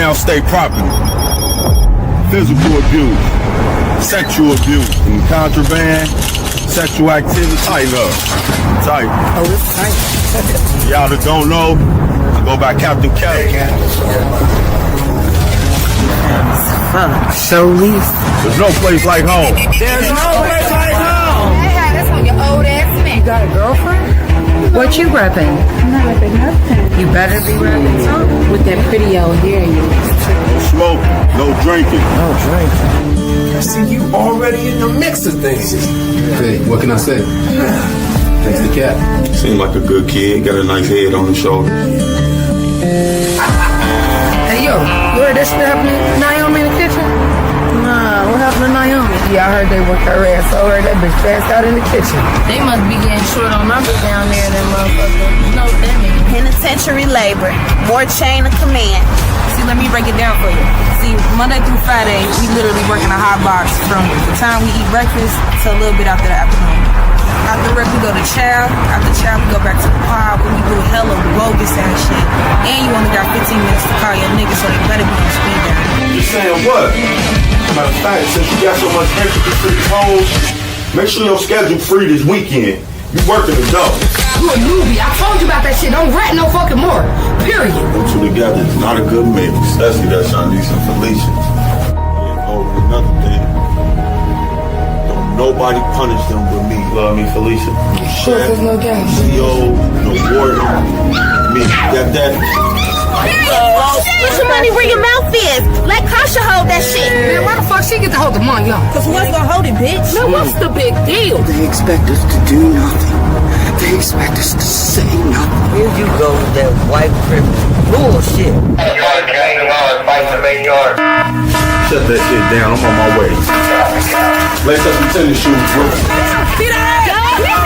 female state property, physical abuse, sexual abuse, and contraband, sexual activity. Tighten up. Tight. Oh, it's tight. Y'all that don't know, I go by Captain Kelly. Fuck. So least. There's no place like home. There's no place like home. Hey, that's on your old ass man. You got a girlfriend? What you repping? I'm not repping nothing. You better be repping something. With that pretty old hair, you. No smoking, no drinking. No drinking. I see you already in the mix of things. Hey, what can I say? Thanks to Cat. Seems like a good kid, got a nice head on his shoulder. Hey, yo, you heard that shit happening to Naomi in the kitchen? Nah, what happened to Naomi? Yeah, I heard they worked her ass. So I heard that bitch passed out in the kitchen. They must be getting short on numbers down there, that motherfucker. You know what that means? Penitentiary labor, more chain of command. See, let me break it down for you. See, Monday through Friday, we literally work in a hot box from the time we eat breakfast to a little bit after the afternoon. After work, we go to chow. After chow, we go back to the pod where we do hella bogus ass shit. And you only got 15 minutes to call your nigga, so they better be on speed dial. You saying what? Matter of fact, since you got so much extra free hoes, make sure your schedule free this weekend. You working the dough. You a newbie. I told you about that shit. Don't rat no fucking more. Period. Them two together is not a good mix. Especially that Shanice and Felicia. And over another thing, don't nobody punish them but me. Love me, Felicia. No chef, no doubt. CEO, no warden. Me, that. Get your money where your mouth is. Let Kasha hold that shit. Man, why the fuck she get to hold the money, y'all? Cause who else gonna hold it, bitch? Man, what's the big deal? They expect us to do nothing. They expect us to say nothing. Here you go with that white privilege bullshit. Shut that shit down. I'm on my way. Lace up some tennis shoes, bro. See that?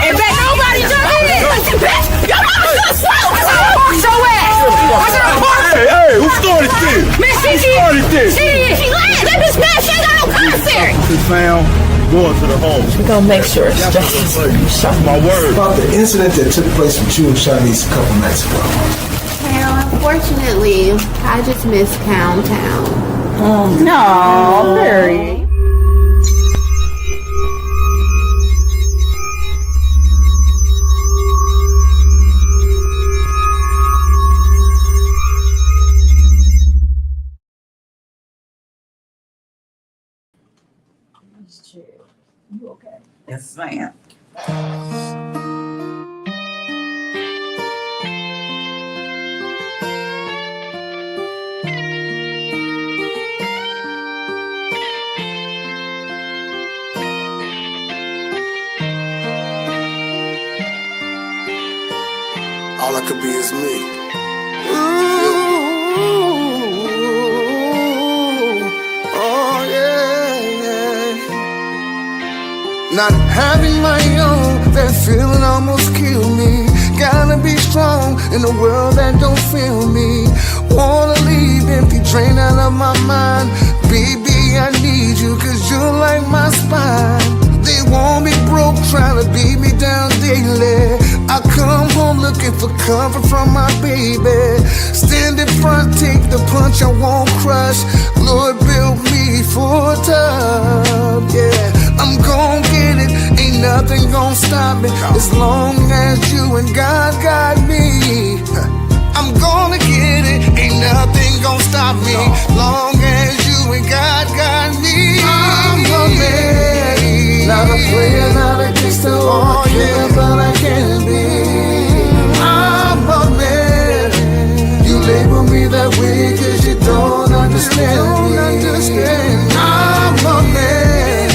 And bet nobody jump in. Bitch, your mama should slow. Fuck your ass. What's your report? Hey, who started this? Man, Who started this? She lied. That bitch mad. She ain't got no commissary. This fam going to the home. We gonna make sure it's justice. That's my word. About the incident that took place with you and Shanice a couple nights ago. Well, unfortunately, I just miss Town. No, very. You okay? Yes, ma'am. All I could be is me. Not having my own, that feeling almost killed me. Gotta be strong in a world that don't feel me. Wanna leave empty, drain out of my mind. Baby, I need you, cause you're like my spine. They want me broke, trying to beat me down daily. I come home looking for comfort from my baby. Stand in front, take the punch, I won't crush. Lord built me for tough, yeah. I'm gon' get it, ain't nothing gon' stop me. As long as you and God got me, I'm gonna get it, ain't nothing gon' stop me. Long as you and God got me, I'm a man. Not a player, not a gangster, or a killer, but I can be. I'm a man. You label me that way cause you don't understand me. I'm a man.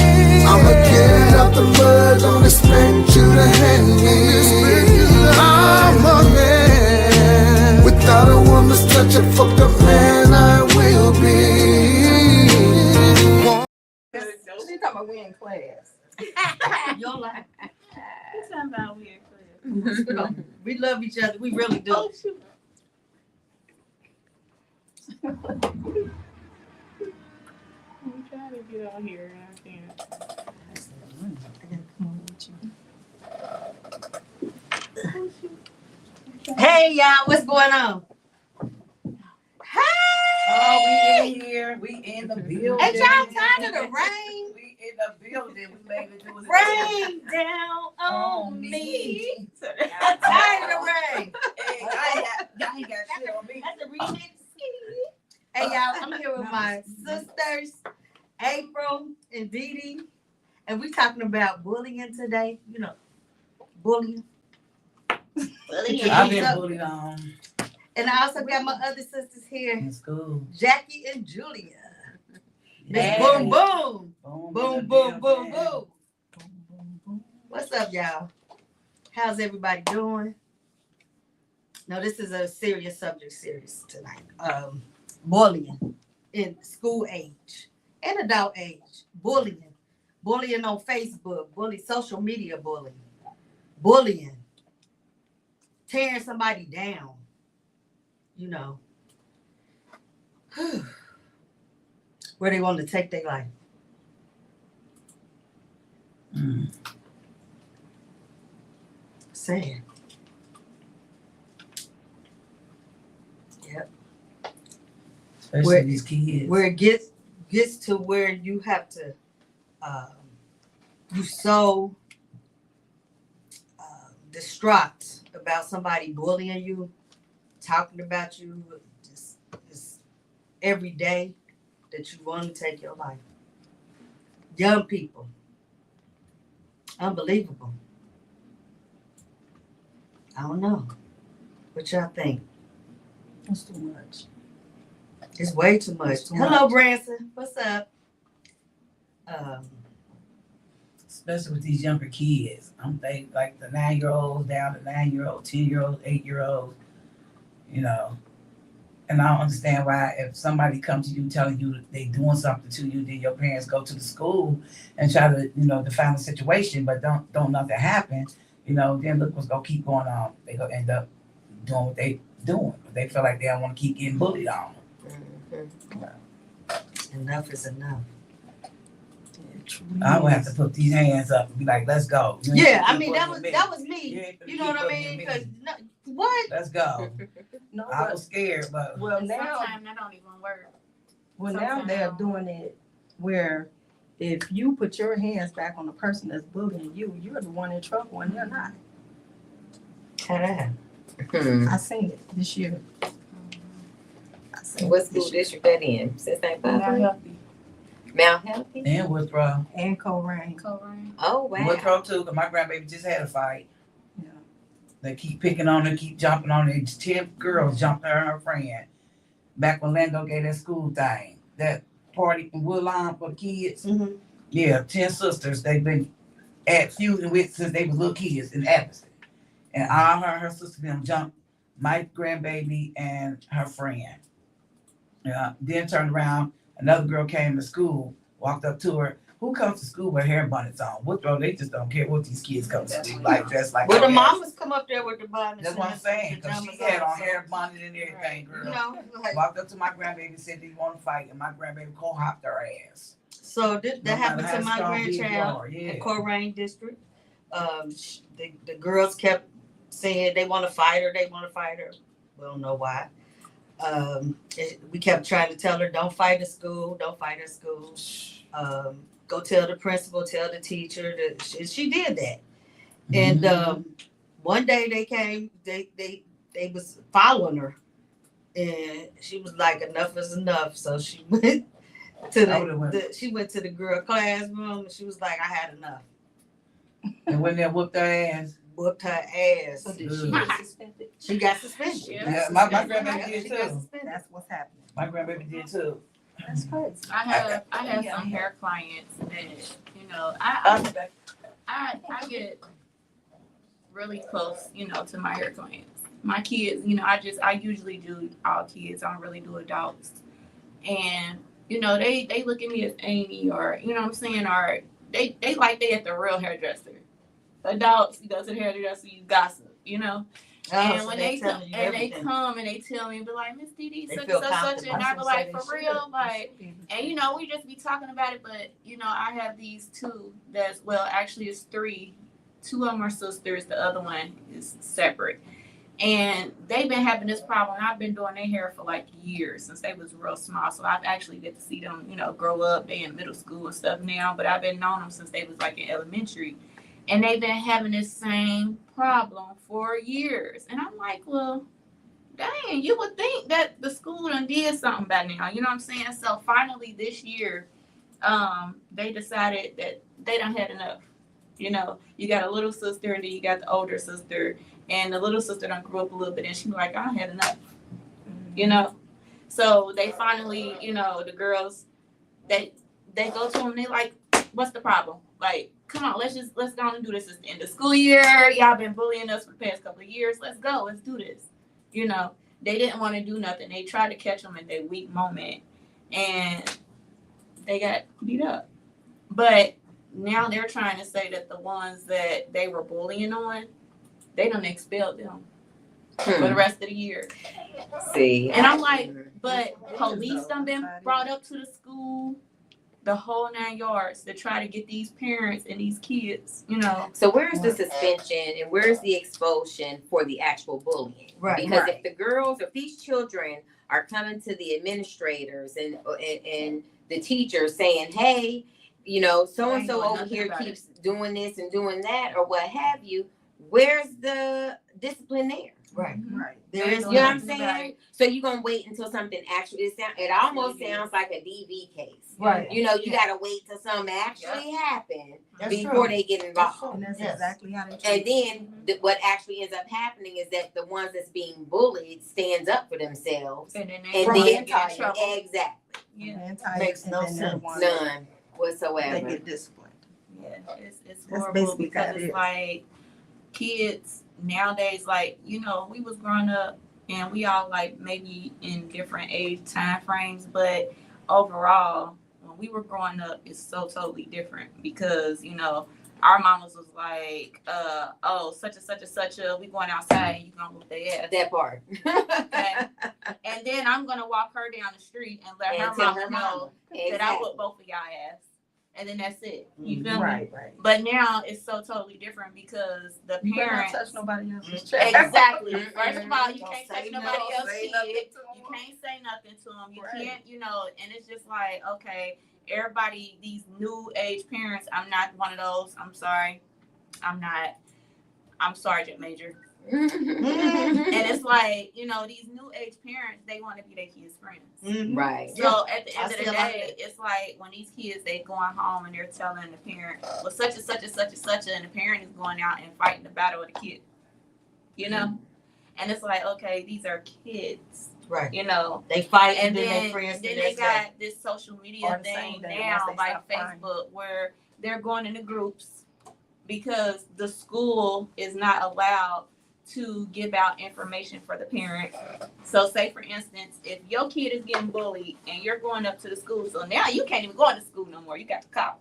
I'ma get it out the mud, don't expect you to hand me. I'm a man. Without a woman's touch, a fucked up man I will be. She talking about we in class. Your life. She's talking about we in class. We love each other. We really do. Oh, shoot. I'm trying to get on here and I can't. Hey y'all, what's going on? Hey! Oh, we in here. We in the building. Ain't y'all tired of the rain? We in the building. We made it do it. Rain down on me. I'm tired of the rain. Hey, y'all ain't got shit on me. That's a remix. Hey y'all, I'm here with my sisters, April and Dee Dee, and we talking about bullying today. You know, bullying. I've been bullied on And I also got my other sisters here, in school. Jackie and Julia. Yeah. Boom, boom. Boom, Boom, boom, boom, boom. What's up, y'all? How's everybody doing? No, this is a serious subject series tonight. Bullying in school age and adult age. Bullying. Bullying on Facebook. Social media bullying. Bullying. Tearing somebody down. You know. Where they want to take their life. Sad. Yep. Especially these kids. Where it gets to where you have to you so distraught about somebody bullying you, talking about you just every day that you want to take your life. Young people. Unbelievable. I don't know. What y'all think? That's too much. It's way too much. Hello, Branson. What's up? Especially with these younger kids. I'm thinking like the 9-year-olds down to 9-year-olds, 10-year-olds, 8-year-olds, you know. And I don't understand why if somebody comes to you telling you they doing something to you, then your parents go to the school and try to, define the situation, but don't nothing happen, then look what's gonna keep going on. They gonna end up doing what they doing. They feel like they don't want to keep getting bullied on. Enough is enough. I would have to put these hands up and be like, let's go. Yeah, I mean that was me. You know what I mean? Because what? Let's go. No, I was scared, but well now Sometimes that don't even work. well now they're doing it where if you put your hands back on the person that's bullying you, you're the one in trouble and they're not. I seen it this year. What school district that in? Since St. Mount Healthy? and withdraw. And Coleraine. Oh, wow. Withdraw too, because my grandbaby just had a fight. Yeah. They keep picking on her, keep jumping on her. 10 girls jumped her and her friend. Back when Lando gave that school thing, that party in Woodlawn for the kids. Mm-hmm. Yeah, 10 sisters they've been feuding with since they were little kids in Addison. And all her and her sister them jumped my grandbaby and her friend. Then turned around, another girl came to school, walked up to her. Who comes to school with hair bonnets on? They just don't care what these kids come to school like. That's like. Well, the mamas come up there with the bonnets. That's what I'm saying. Because she had on hair bonnet and everything, girl. Walked up to my grandbaby and said, "Do you want to fight?" And my grandbaby co-hopped her ass. So that happened to my grandchild in Coleraine District. The girls kept saying they want to fight her. They want to fight her. We don't know why. We kept trying to tell her, don't fight at school. Don't fight at school. Go tell the principal, tell the teacher. She did that. Mm-hmm. And one day they came, they was following her. And she was like, enough is enough. So she went to she went to the girl classroom and she was like, I had enough. And when they whooped her ass. Whooped her ass. So did she get suspended? She got suspended. Yeah, my grandbaby did too. That's what's happening. My grandbaby did too. That's crazy. I have some hair clients that, I get really close, to my hair clients. My kids, I usually do all kids. I don't really do adults. And, they look at me as Amy or, you know what I'm saying? Or they like they at the real hairdresser. Adults, you go to the hairdresser, you gossip, and so when they come and they tell me, be like, Miss Dee Dee, such and such, and I be like, for real, like, and we just be talking about it, but I have these two actually it's 3. 2 of them are sisters, the other one is separate, And they've been having this problem. I've been doing their hair for like years, since they was real small. So I've actually get to see them, grow up. They in middle school and stuff now, but I've been knowing them since they was like in elementary. And they've been having this same problem for years. And I'm like, well, dang, you would think that the school done did something by now. You know what I'm saying? So finally this year, they decided that they done had enough. You got a little sister and then you got the older sister. And the little sister done grew up a little bit and she was like, I done had enough. So they finally, the girls, they go to them and they like, what's the problem? Like, come on, let's go and do this. It's the end of school year. Y'all been bullying us for the past couple of years. Let's go. Let's do this. They didn't want to do nothing. They tried to catch them at their weak moment and they got beat up. But now they're trying to say that the ones that they were bullying on, they done expelled them for the rest of the year. See. And I'm like, but police done been brought up to the school, the whole 9 yards, to try to get these parents and these kids, So where's the suspension and where's the expulsion for the actual bullying? Right. Because if the girls, if these children are coming to the administrators and the teachers saying, hey, so-and-so over here keeps doing this and doing that or what have you, where's the discipline there? Right. There is, you know what I'm saying? So you're going to wait until something actually, it almost sounds like a DV case. Right. You got to wait till something actually happens before true. they get involved. And that's exactly how they And then what actually ends up happening is that the ones that's being bullied stands up for themselves. And then Exactly. Makes no sense. None whatsoever. They get disciplined. Yeah, it's That's horrible basically because what it it's is. like kids nowadays, like, we was growing up and we all like maybe in different age time frames, but overall, when we were growing up, it's so totally different because, our mamas was like, such and such a, we going outside and you gonna whoop their ass. That part. Okay? And then I'm gonna walk her down the street and let her mama know that I whoop both of y'all ass. And then that's it. You feel me? Right. But now it's so totally different because the You better not parents touch nobody else's child. exactly. First of all, you can't touch nobody else's say kid. nothing to 'em. You can't say nothing to them. You Right. can't, and it's just like, okay, everybody, these new age parents, I'm not one of those. I'm sorry. I'm not. I'm Sergeant Major. And it's like, these new age parents, they want to be their kids' friends. Right. So at the end of the still like day, it's like when these kids, they going home and they're telling the parent, well, such and such and such and such, and the parent is going out and fighting the battle of the kid. And it's like, okay, these are kids. Right. They fight and then then they friends. then they got this social media Or the thing same day, now, once they like stop fighting. Facebook, where they're going into groups because the school is not allowed to give out information for the parent. So say for instance, if your kid is getting bullied and you're going up to the school, so now you can't even go into school no more. You got to call,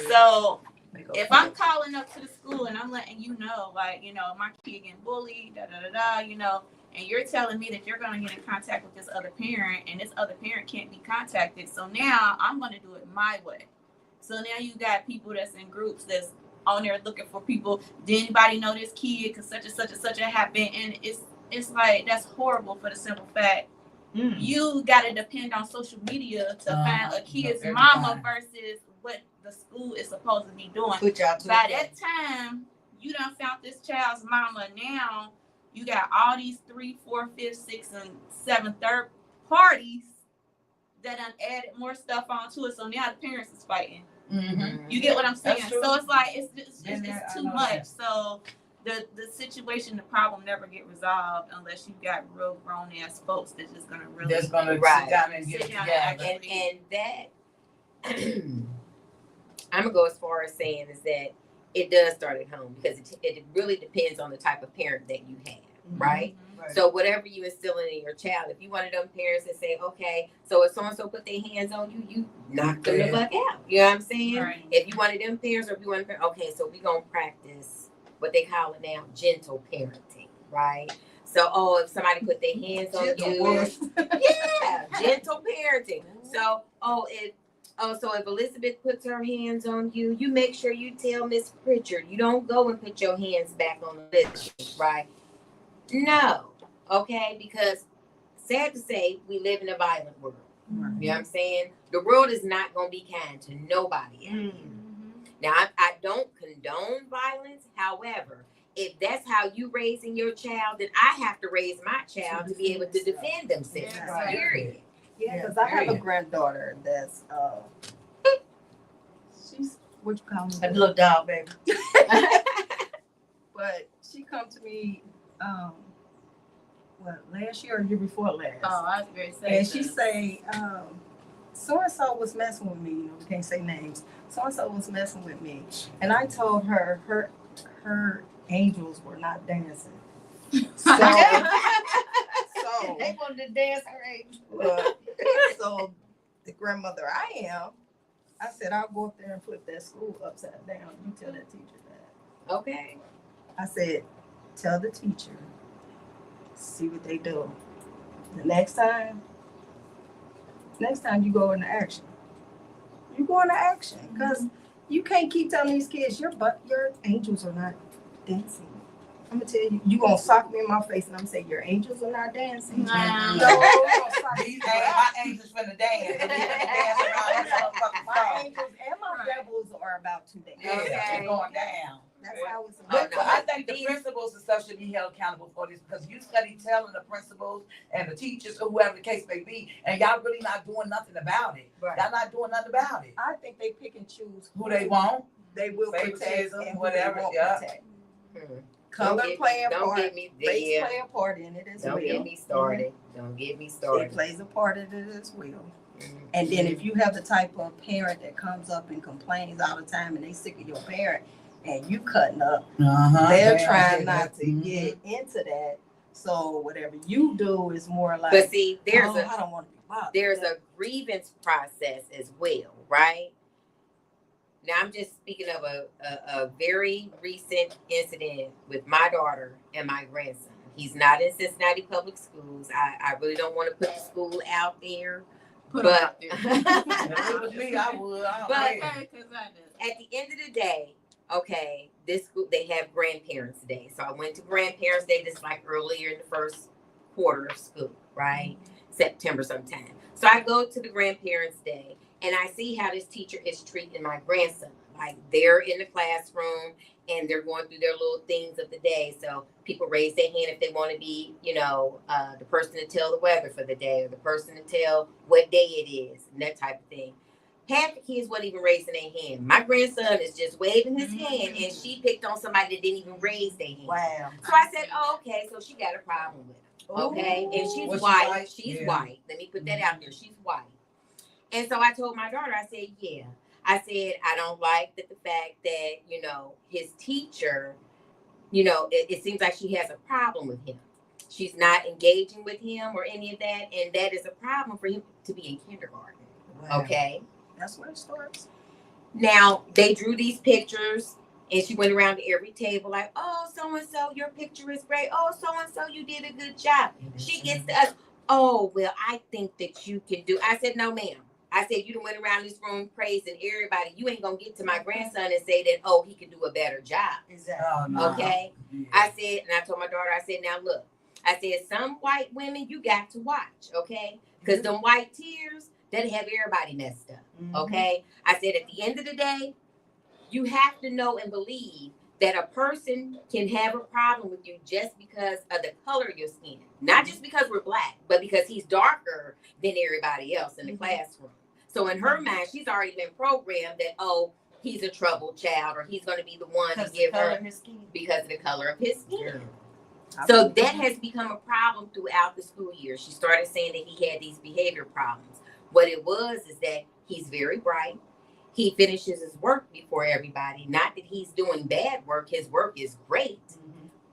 So if I'm calling up to the school and I'm letting you know, like, my kid getting bullied, and you're telling me that you're going to get in contact with this other parent and this other parent can't be contacted. So now I'm going to do it my way. So now you got people that's in groups that's on there looking for people. Did anybody know this kid? Because such and such and such happened. And it's like, that's horrible for the simple fact. You got to depend on social media to find a kid's mama versus what the school is supposed to be doing. By that time, you done found this child's mama. Now you got all these 3, 4, 5, 6, and 7 third parties that done added more stuff onto it. So now the parents is fighting. You get what I'm saying? So it's like it's too much. So the situation, the problem never get resolved unless you got real grown ass folks that's just gonna really sit down and get together. And that I'm gonna go as far as saying is that it does start at home because it really depends on the type of parent that you have, right? So whatever you instilling in your child, if you one of them parents that say, okay, so if so-and-so put their hands on you, you knock them the fuck out. You know what I'm saying? Right. If you one of them parents or if you want to, okay, so we gonna practice what they call it now, gentle parenting, right? So, if somebody put their hands on you, yeah, gentle parenting. So, if Elizabeth puts her hands on you, you make sure you tell Miss Pritchard, you don't go and put your hands back on Elizabeth, right? No. Okay, because sad to say, we live in a violent world. You know what I'm saying? The world is not going to be kind to nobody out here. Now, I don't condone violence. However, if that's how you raising your child, then I have to raise my child to be able to defend themselves. Period. Yeah, because I have a granddaughter that's she's what you call A me? little dog, baby. But she come to me last year or year before last. Oh, I was very sad. And she say, so and so was messing with me. You know, we can't say names. So and so was messing with me, and I told her her angels were not dancing. So, They wanted to dance her age. so the grandmother I am, I said I'll go up there and flip that school upside down. You tell that teacher that. Okay. I said, tell the teacher, see what they do. The next time you go into action. You go into action because you can't keep telling these kids your angels are not dancing. I'm gonna tell you, you gonna sock me in my face and I'm gonna say your angels are not dancing. No, my angels finna dance. My angels and my devils are about to dance. They're going down. That's how it's But I think the principals and stuff should be held accountable for this because you study telling the principals and the teachers or whoever the case may be, and y'all really not doing nothing about it. Right. Y'all not doing nothing about it. I think they pick and choose Who they want, they will protect favoritism, and whatever. who they Yeah. won't protect. Color play a part. Race yeah. play a part in it as well. Don't get me started. Don't get me started. It plays a part in it as well. And then if you have the type of parent that comes up and complains all the time and they sick of your parent and you cutting up, they're trying not to get into that. So whatever you do is more like. But see, I don't want to be bothered. There's a grievance process as well, right? Now I'm just speaking of a very recent incident with my daughter and my grandson. He's not in Cincinnati Public Schools. I really don't want to put the school out there. If it was me, I would. But at the end of the day, okay, this school, they have Grandparents' Day. So I went to Grandparents' Day, this like earlier in the first quarter of school, right? September sometime. So I go to the Grandparents' Day and I see how this teacher is treating my grandson. Like they're in the classroom and they're going through their little things of the day. So people raise their hand if they want to be, the person to tell the weather for the day or the person to tell what day it is and that type of thing. Half the kids wasn't even raising their hand. My grandson is just waving his hand and she picked on somebody that didn't even raise their hand. Wow. So I said, oh, okay, so she got a problem with him. Okay. And she's white. She's white. Let me put that out there. She's white. And so I told my daughter, I said, yeah. I said, I don't like the fact that, his teacher, it seems like she has a problem with him. She's not engaging with him or any of that. And that is a problem for him to be in kindergarten. Wow. Okay. That's where it starts. Now, they drew these pictures and she went around to every table like, oh, so-and-so, your picture is great. Oh, so-and-so, you did a good job. She gets to us. Oh, well, I think that you can do. I said, no, ma'am. I said, you done went around this room praising everybody. You ain't going to get to my grandson and say that, oh, he can do a better job. Exactly. Oh, no. Okay. Yeah. I said, and I told my daughter, I said, now look, I said, some white women you got to watch, okay? Because them white tears, that'll have everybody messed up, okay? I said, at the end of the day, you have to know and believe that a person can have a problem with you just because of the color of your skin. Not just because we're black, but because he's darker than everybody else in the classroom. So in her mind, she's already been programmed that, oh, he's a troubled child or he's going to be the one to give her because of the color of his skin. So that has become a problem throughout the school year. She started saying that he had these behavior problems. What it was is that he's very bright. He finishes his work before everybody. Not that he's doing bad work. His work is great.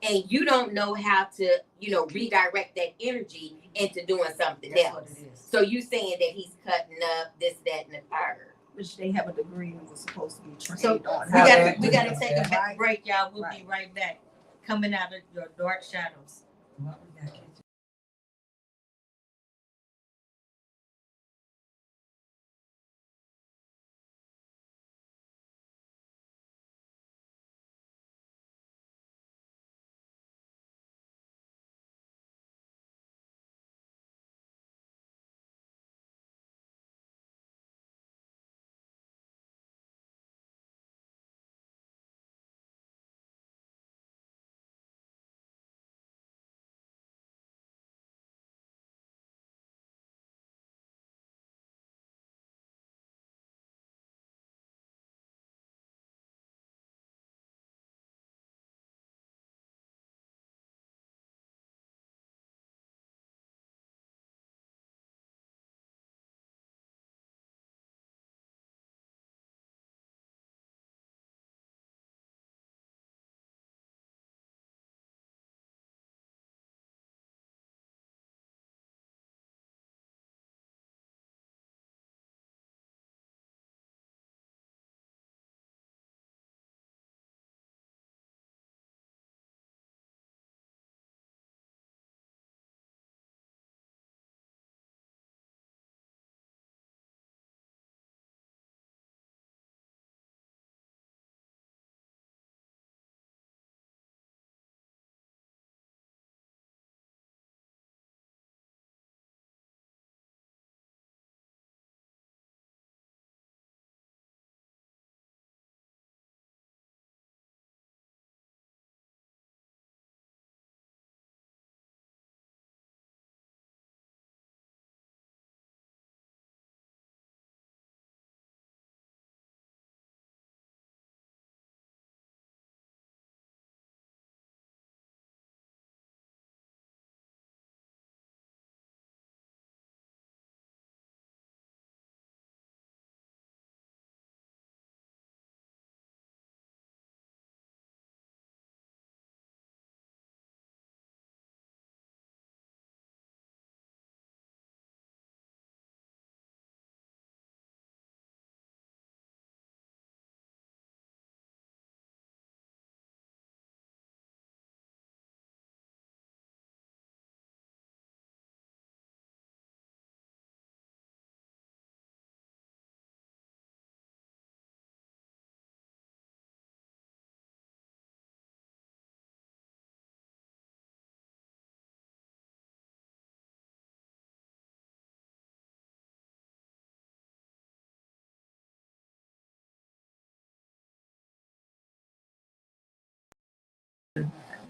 And you don't know how to, redirect that energy into doing something else. So you saying that he's cutting up this, that, and the third. Which they have a degree and was supposed to be trained So on. we gotta take a break, y'all. We'll be right back. Coming out of your dark shadows.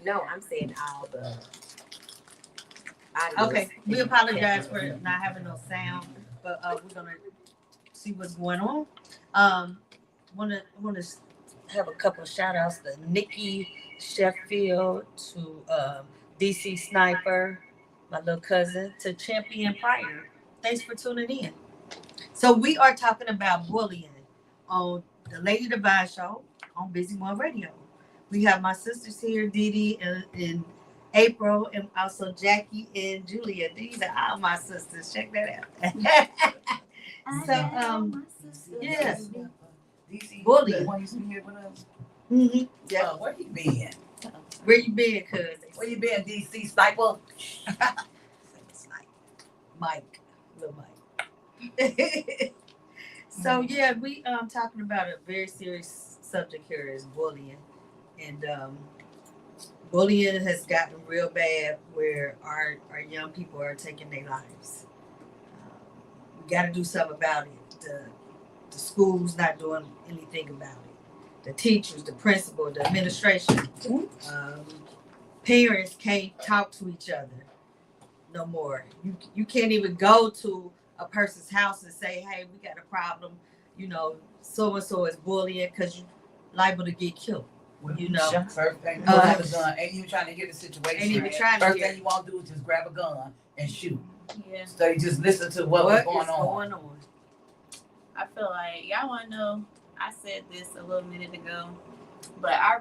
No, I'm saying all the. Okay, we apologize for not having no sound, but we're gonna see what's going on. Wanna have a couple of shout outs to Nikki Sheffield, to DC Sniper, my little cousin, to Champion Pryor. Thanks for tuning in. So we are talking about bullying on the Lady Divine Show on Busy One Radio. We have my sisters here, Dee Dee and April, and also Jackie and Julia. These are all my sisters. Check that out. So, yes, bullying. One used to be here with us. Mm-hmm. Yeah. Where you been? Where you been, cousin? Where you been, DC Sniper? Mike, little Mike. So yeah, we talking about a very serious subject here is bullying, and bullying has gotten real bad where our young people are taking their lives. We got to do something about it. The school's not doing anything about it. The teachers, the principal, the administration, parents can't talk to each other no more. You can't even go to a person's house and say, hey, we got a problem, so and so is bullying, because you're liable to get killed. First thing you have a gun. Ain't even trying to get the situation. Ain't even trying to First get thing you want to do is just grab a gun and shoot. Yeah. So you just listen to what's going on. I feel like y'all want to know. I said this a little minute ago, but I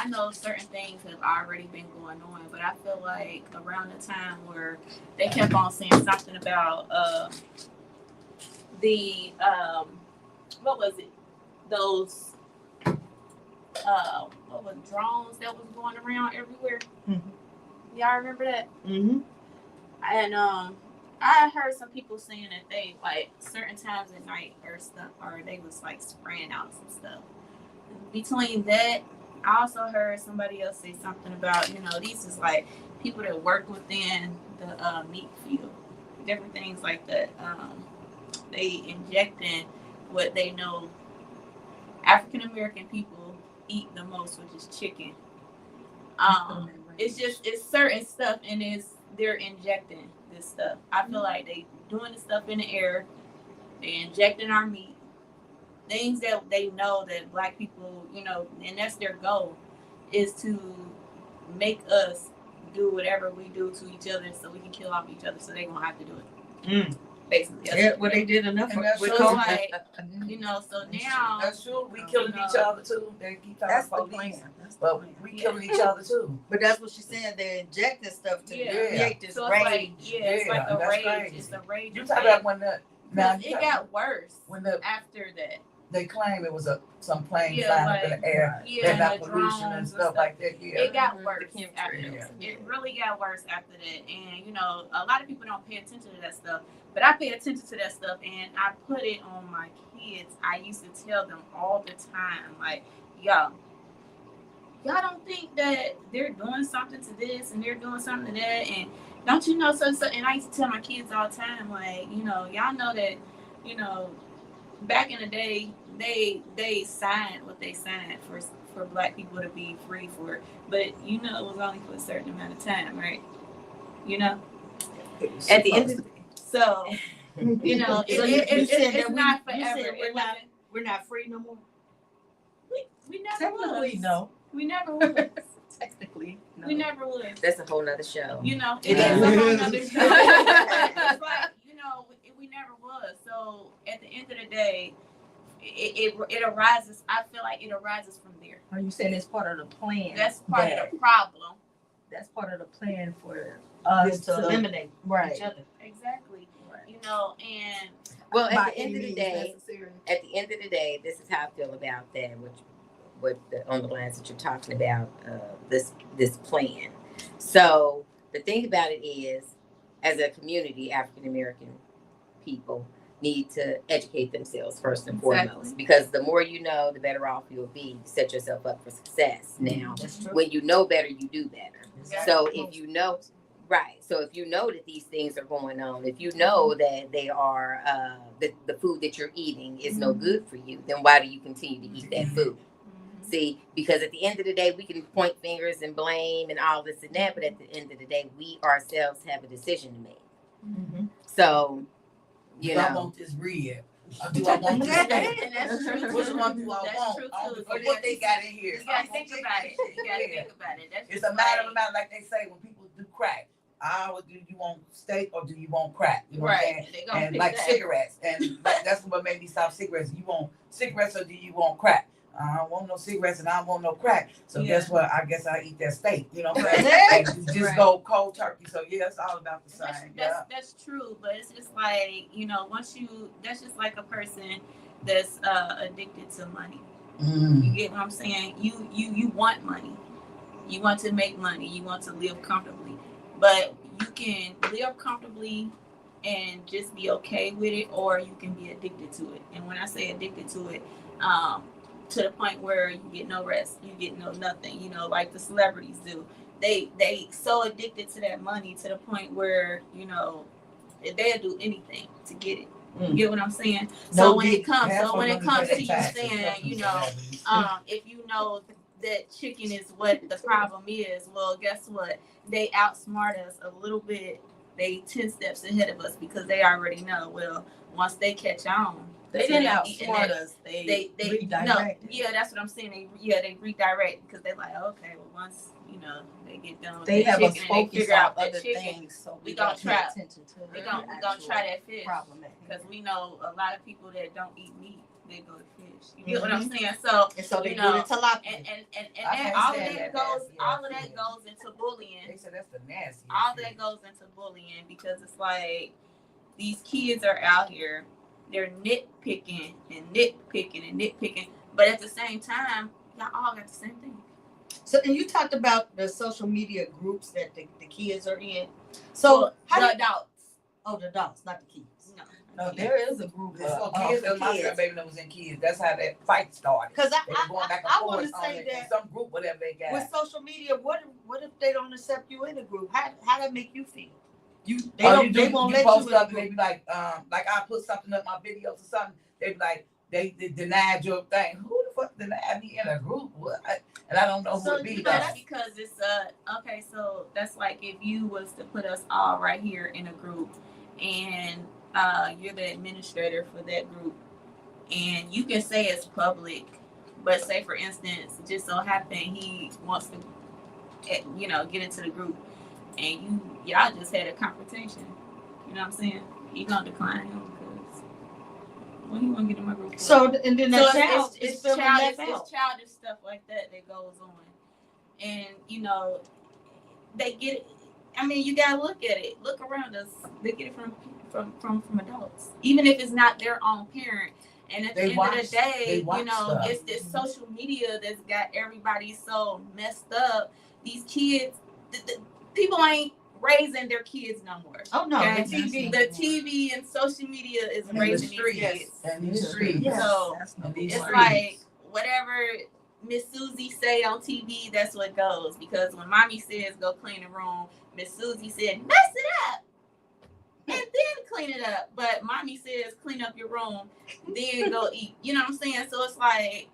know certain things have already been going on, but I feel like around the time where they kept on saying something about what was it? Those what was drones that was going around everywhere? Mm-hmm. Y'all remember that? Mm-hmm. And I heard some people saying that they like certain times at night or stuff, or they was like spraying out some stuff. Between that, I also heard somebody else say something about, these is like people that work within the meat field, different things like that. They injecting what they know African American people eat the most, which is chicken. It's certain stuff, and they're injecting this stuff. I feel like they doing the stuff in the air. They injecting our meat. Things that they know that Black people, and that's their goal, is to make us do whatever we do to each other so we can kill off each other so they won't have to do it. Basically. They did enough with so like, so now. That's true. We killing each other too. They keep talking about police. But we killing each other too. But that's what she's saying. They're injecting stuff to create this so rage. It's like a rage. Crazy. It's a rage. You talk about when it got worse after that. They claim it was some plane flying up in the air. They're not pollution and stuff like that. Yeah. It got worse after that. It really got worse after that. And, a lot of people don't pay attention to that stuff. But I pay attention to that stuff, and I put it on my kids. I used to tell them all the time, like, y'all don't think that they're doing something to this and they're doing something to that, and don't you know so? And I used to tell my kids all the time, like, y'all know that, back in the day, they signed what they signed for Black people to be free for, but it was only for a certain amount of time, right? At the end of the day. So, it's not forever. We're not free no more. We never was. No. We never was. Technically, no. We never was. That's a whole nother show. It is a whole nother show. It's like, we never was. So at the end of the day, it arises. I feel like it arises from there. Are you saying it's part of the plan? That's part of the problem. That's part of the plan for us to eliminate each other. Exactly. Right. And well, at the end of the day, this is how I feel about that, on the lines that you're talking about, this plan. So the thing about it is, as a community, African American people need to educate themselves first and foremost, because the more you know, the better off you'll be. Set yourself up for success. Now, when you know better, you do better. Exactly. So if you know, so if you know that these things are going on, if you know that they are the food that you're eating is no good for you, then why do you continue to eat that food? See, because at the end of the day, we can point fingers and blame and all this and that, but at the end of the day, we ourselves have a decision to make. Mm-hmm. So, Do I want this red? Or do I want this red? That's true. Which one do I That's want? true, I too. don't know what they got in here. You gotta think about it. You gotta Yeah. think about it. That's It's just a matter of like- amount, like they say when people do crack. Do you want steak or do you want crack? You know what I'm Right. saying? They gonna And pick like that. cigarettes, and like, that's what made me stop cigarettes. You want cigarettes or do you want crack? I don't want no cigarettes and I don't want no crack. So Yeah. guess what? I guess I eat that steak. You know what I'm Right. saying? And just Right. go cold turkey. So yeah, it's all about the same. That's true, but it's just like, you know, that's just like a person that's addicted to money. You get what I'm saying? You want money. You want to make money. You want to live comfortably. But you can live comfortably and just be okay with it, or you can be addicted to it. And when I say addicted to it, to the point where you get no rest, you get no nothing, you know, like the celebrities do. They so addicted to that money to the point where, you know, they'll do anything to get it. You get what I'm saying? So when it comes to you saying, you know, if you know that chicken is what the problem is, well, guess what? They outsmart us a little bit. They 10 steps ahead of us because they already know. Well, once they catch on, They didn't outsmart us. They redirected. No, yeah, that's what I'm saying. They redirect because they're like, okay, well, once you know they get done with They that have us chicken and they focus figure on out that other chicken, things, so we we gonna don't pay try. attention to We the gonna actual try that fish problematic. because we know a lot of people that don't eat meat, they go to fish. You get what I'm saying? So And so they you do know, the tilapia. and I that, can't all of stand that that goes, nasty all of ass that fish. goes into bullying. They said that's the nastiest. All shit. that goes into bullying because it's like these kids are out here, they're nitpicking and nitpicking and nitpicking, but at the same time, y'all all got the same thing. So, and you talked about the social media groups that the kids are in. So, Well, how the do adults? Oh, the adults, not the kids. No, there is a group It's for of kids. That's my kids. baby that was in kids. That's how that fight started. Because They were going back and I forth want to on say it, that some group, whatever they got. with social media, what if they don't accept you in a group? How that make you feel? They won't let post you in up the and they group. be like I put something up my videos or something. They be like they denied your thing. Who the fuck denied me in a group? What? And I don't know who So it be. you though. know, that's because it's okay. So that's like if you was to put us all right here in a group, and you're the administrator for that group, and you can say it's public, but say for instance, just so happen he wants to, you know, get into the group, and y'all just had a confrontation. You know what I'm saying? You gonna decline him because when he want to get in my group. So, and then that So child is feeling left out. it's childish stuff like that goes on, and you know they get it. I mean, you gotta look at it. Look around us. They get it from adults, even if it's not their own parent. And at the end of the day, you know, it's this social media that's got everybody so messed up. These kids, people ain't raising their kids no more. Oh no, Okay? the TV and social media is raising these kids. And these streets. So it's like whatever Miss Susie say on TV, that's what goes. Because when mommy says go clean the room, Miss Susie said mess it up and then clean it up. But mommy says clean up your room, then go eat. You know what I'm saying? So it's like.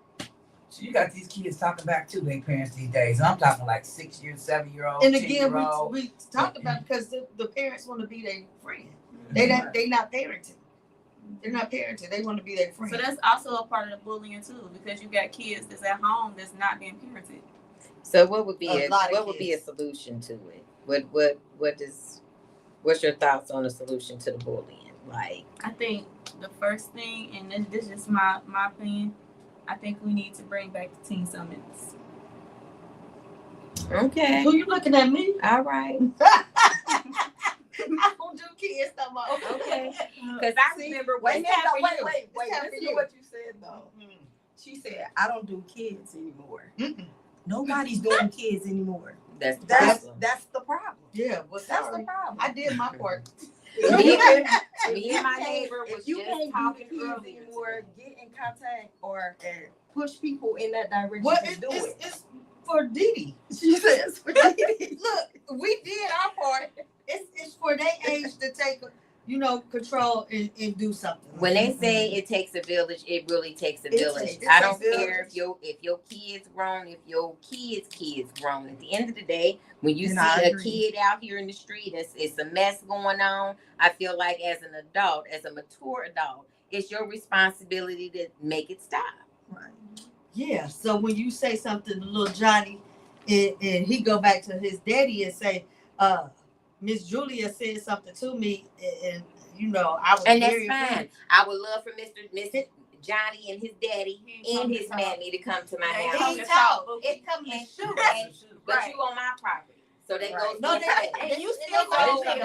So you got these kids talking back to their parents these days. And I'm talking like 6 year, 7 year old. And again, we talked about it because the parents want to be their friend. They not parenting. They're not parenting. They want to be their friend. So that's also a part of the bullying too, because you got kids that's at home that's not being parented. So what would be a solution to it? What's your thoughts on the solution to the bullying? Like, I think the first thing, and this is just my opinion, I think we need to bring back the teen summits. Okay. Who you looking at me? All right. I don't do kids no more. Okay. Because I remember Wait, it's time for you. wait. It's time for Listen you. to what you said though. She said, "I don't do kids anymore." Nobody's doing kids anymore. That's the problem. That's the problem. Yeah, well, That's the problem. I did my part. Me and my neighbor was If you just can't do talking the kids earlier anymore, get in contact or push people in that direction Well, to do it. it's for Didi. She says for Didi. Look, we did our part. It's for their age to take control and do something. When they say it takes a village, it really takes a village. It I don't takes a care if your kid's grown, if your kid's grown. At the end of the day, when you see a kid out here in the street, it's a mess going on. I feel like as an adult, as a mature adult, it's your responsibility to make it stop. Right. Yeah. So when you say something to little Johnny, and he go back to his daddy and say, Miss Julia said something to me, and I was. And that's fine. I would love for Mr. Johnny and his daddy and his mammy to come to my house. He talk. It come and shoot. But you on my property, so they go. No, and you still go. They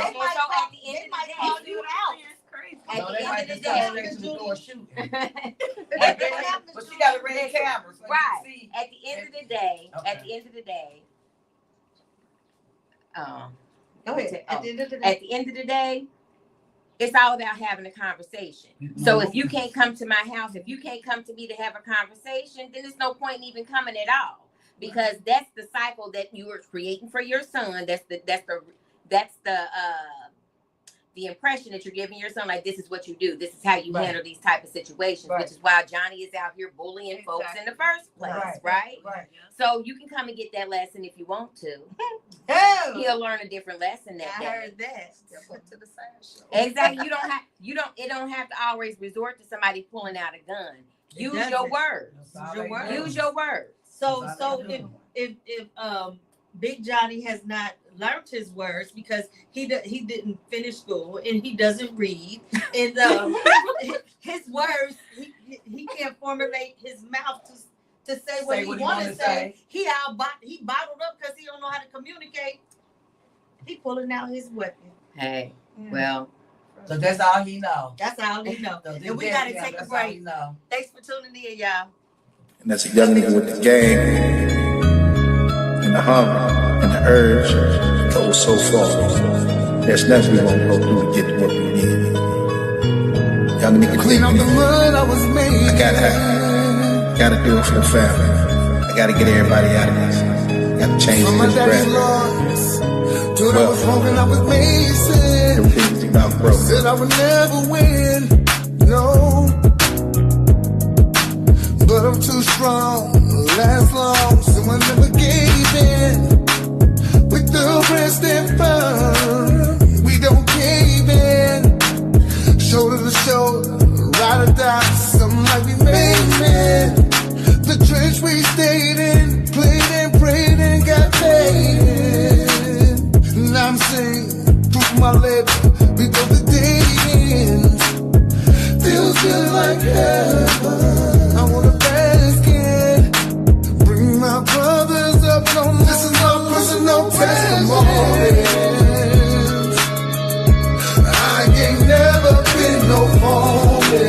might call you out. At the end of the day, to the door shooting. But she got a red camera, so right. At the end of the day, okay. At the end of the day, Go ahead. At the end of the day, it's all about having a conversation. So if you can't come to my house, if you can't come to me to have a conversation, then there's no point in even coming at all. Because that's the cycle that you are creating for your son. That's the impression that you're giving your son, like, this is what you do. This is how you handle these type of situations, which is why Johnny is out here bullying folks in the first place, right? So you can come and get that lesson if you want to. He'll learn a different lesson that day. I heard that. To the side show. Exactly. It don't have to always resort to somebody pulling out a gun. Use your words. Use your words. So if Big Johnny has not learned his words because he didn't finish school and he doesn't read, and his words he can't formulate his mouth to say what he want to say. He bottled up because he don't know how to communicate. He pulling out his weapon. Hey, well. So that's all he know. That's all he know. And we gotta take a break. Thanks for tuning in, y'all. And that's a young nigga with the game and the hunger and the urge to go so far. There's nothing we won't go through to get to what we need. Young nigga, clean up the mud I was made. I gotta do it for the family. I gotta get everybody out of this. Gotta change this breath. Dude, I was wrong and I was amazing. Everything's about growth. Said I would never win, no. But I'm too strong, last long, so I never gave in. With the rest and firm, we don't cave in. Shoulder to shoulder, ride or die, something like we made men. The trench we stayed in, played and prayed and got paid in. And I'm saying, proof my lips, we go the day ends. Feels good like heaven. I wanna bask in. Bring my brothers up, no more. This is my personal testimony. I ain't never been no phony.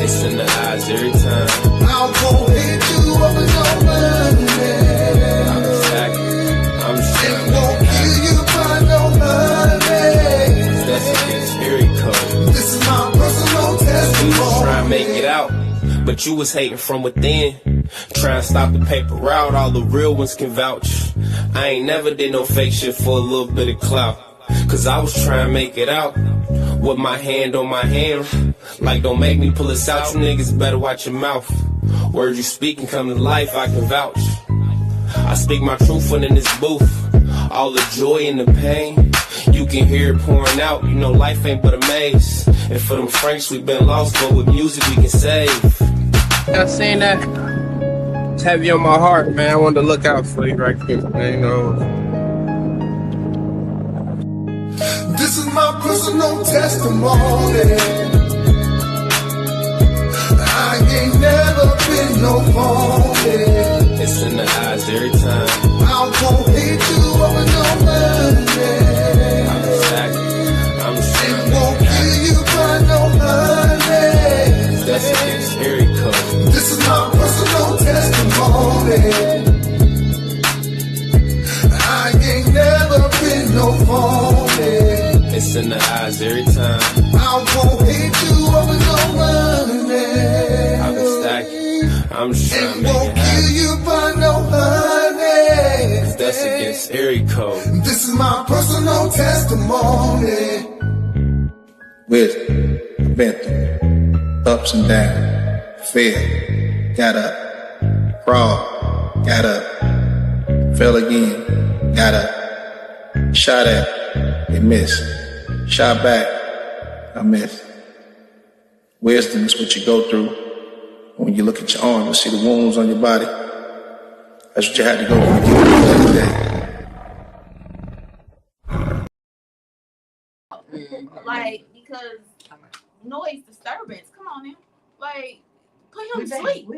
It's in the eyes every time. I won't hit you up with no money. I'm it won't kill you by no money. That's against very cold. This is my personal testimony. We was trying to make it out, but you was hating from within. Trying to stop the paper route, all the real ones can vouch. I ain't never did no fake shit for a little bit of clout. Cause I was trying to make it out with my hand on my hand. Like, don't make me pull this out, you niggas better watch your mouth. Words you speaking come to life, I can vouch. I speak my truth when in this booth. All the joy and the pain, you can hear it pouring out. You know life ain't but a maze. And for them Franks we been lost, but with music we can save. I seen that. It's heavy on my heart, man. I wanted to look out for you right quick, man. You know. This is my personal testimony. I ain't never been no phony. It's in the eyes every time. I won't hit you over no money. I'm it won't kill you by no money. That's against very cold. This is my personal testimony. I ain't never been no phony. It's in the eyes every time. I won't hit you over no money. I've been stacking. I'm just trying to it make won't it happen. kill you by no honey. Cause that's against every code. This is my personal testimony. wisdom. I've been through ups and downs, fell, got up, crawled, got up, fell again, got up, shot at, they missed, shot back, I missed. Wisdom is what you go through. When you look at your arm, you see the wounds on your body. That's what you had to go through to get to the day. Like, because noise disturbance. Come on now. Like, put him We to back. sleep.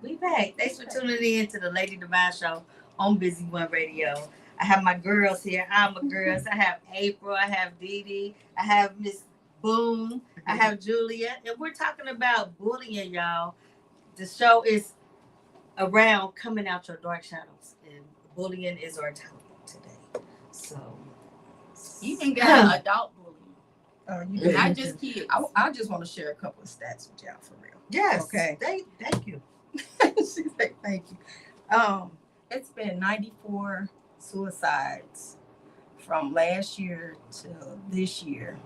We back. Thanks for tuning in to the Lady Divine Show on Busy One Radio. I have my girls here. I'm a girls. I have April. I have Dee Dee. I have Miss Boone. I have Julia. And we're talking about bullying, y'all. The show is around coming out your dark shadows. And bullying is our topic today. So You can get adult bullying. Not just kids. I just want to share a couple of stats with y'all for real. yes. Okay. Thank you. She said thank you. It's been 94 suicides from last year to this year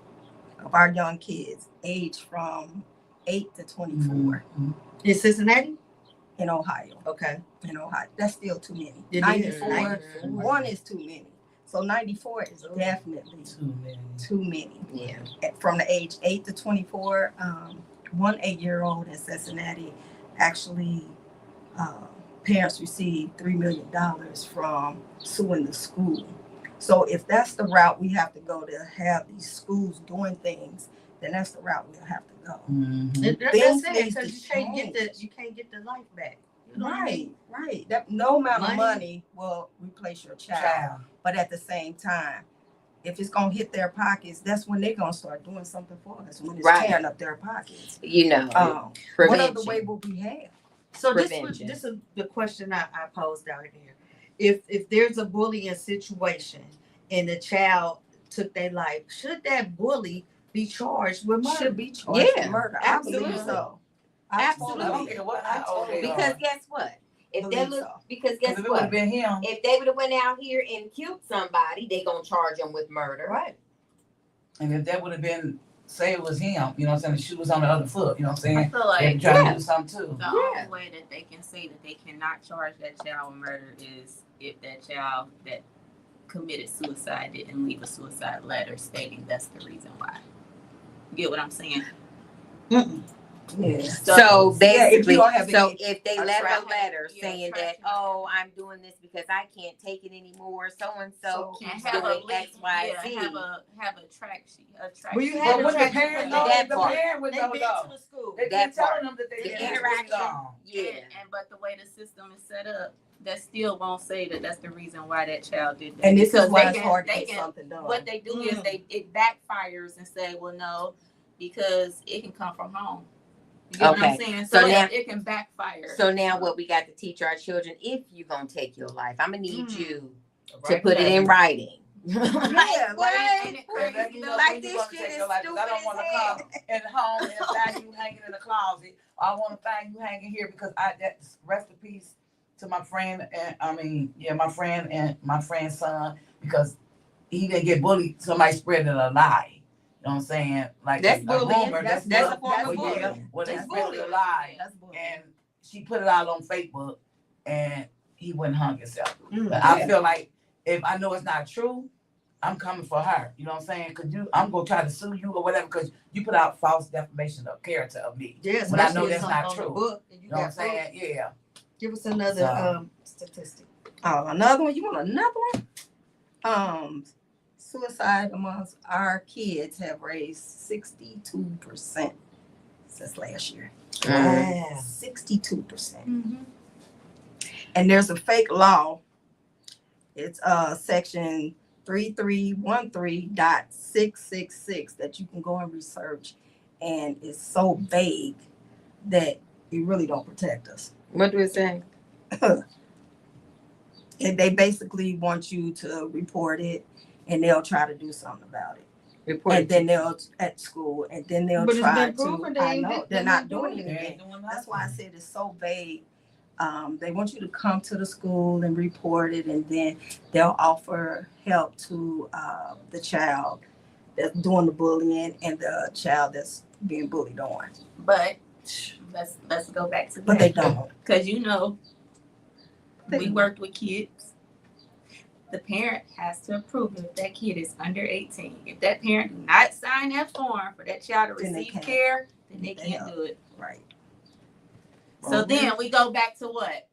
of our young kids aged from 8 to 24. In Cincinnati? In Ohio. Okay. In Ohio. That's still too many. It 94, is. one is too many. So 94 is definitely too many. Yeah. From the age 8 to 24, one 8-year-old in Cincinnati actually, parents received $3 million from suing the school. So if that's the route we have to go to have these schools doing things, then that's the route we'll have to go. That's it, because you can't get the life back. You know what I mean? Right. That no amount of money will replace your child. But at the same time, if it's gonna hit their pockets, that's when they're gonna start doing something for us. When it's tearing up their pockets. You know, what other way will we have? So this is the question I posed out here. If there's a bullying situation and the child took their life, should that bully be charged with murder? Should be charged with murder. Absolutely. I believe so. Absolutely. Because guess what? If they look, because guess If it what? would've been him. If they would have went out here and killed somebody, they gonna charge them with murder. Right. And if that would have been, say it was him, you know what I'm saying, the shoe was on the other foot, you know what I'm saying? I feel like they trying to do something too. The only way that they can say that they cannot charge that child with murder is if that child that committed suicide didn't leave a suicide letter stating that's the reason why. You get what I'm saying? Yeah. So basically, if they left a letter saying that, oh, I'm doing this because I can't take it anymore, so and so keeps doing X, Y, Z. Have a track sheet. Well, you have But the parent know that the part. parent would know to though. the school. They That been telling part. them that they The didn't interaction. Yeah. And but the way the system is set up, that still won't say that that's the reason why that child did that. And this because is why they it's hard to they get something done. What they do is it backfires and say, well, no, because it can come from home. You get what I'm saying? So now it can backfire. So now what we got to teach our children, if you're gonna take your life, I'm gonna need you to put it in writing. Yeah, Like this shit is stupid I don't want to come in home and find you hanging in the closet. I want to find you hanging here because that's rest in peace to my friend and my friend and my friend's son, because he didn't get bullied. Somebody spreading a lie. You know what I'm saying? Like That's a bullying. rumor. That's a form of bullying. Yeah. Well, they That's spread bullying. a lie, That's bullying. and she put it out on Facebook, and he went and hung himself. But I feel like if I know it's not true, I'm coming for her. You know what I'm saying? Cause I'm gonna try to sue you or whatever, because you put out false defamation of character of me. Yes, but I know that's not true. You know what I'm saying? Yeah. Give us another statistic. Oh, another one? You want another one? Suicide amongst our kids have raised 62% since last year. Wow. 62%. And there's a fake law. It's section 3313.666 that you can go and research, and it's so vague that it really don't protect us. What do it say? And they basically want you to report it, and they'll try to do something about it. And then they'll at school, and then they'll try to. I know they're not doing anything. That's why I said it's so vague. They want you to come to the school and report it, and then they'll offer help to the child that's doing the bullying and the child that's being bullied on. But let's go back to But they don't. Because we worked with kids. The parent has to approve if that kid is under 18. If that parent do not sign that form for that child to receive care, then they can't do it. Right. So then we go back to what?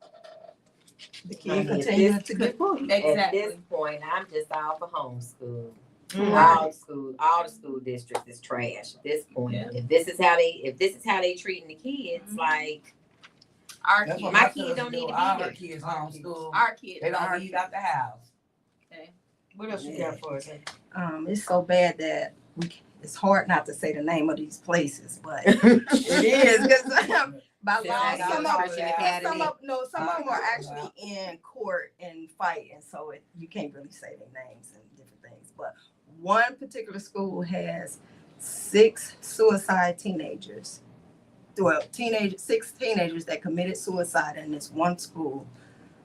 The kid continue to get bullied. Exactly. At this point, I'm just all for homeschool. Mm-hmm. All the school districts is trash at this point. Yeah. If this is how they treating the kids, like our kids, my kids don't need to be our here. Kids homeschool. Our kids, they don't leave out the house. Okay. What else you got for us? It's so bad that it's hard not to say the name of these places, but it is because by law, some of them are actually in court and fighting, so you can't really say their names and different things. But one particular school has 6 suicide teenagers. Well, 6 teenagers that committed suicide in this one school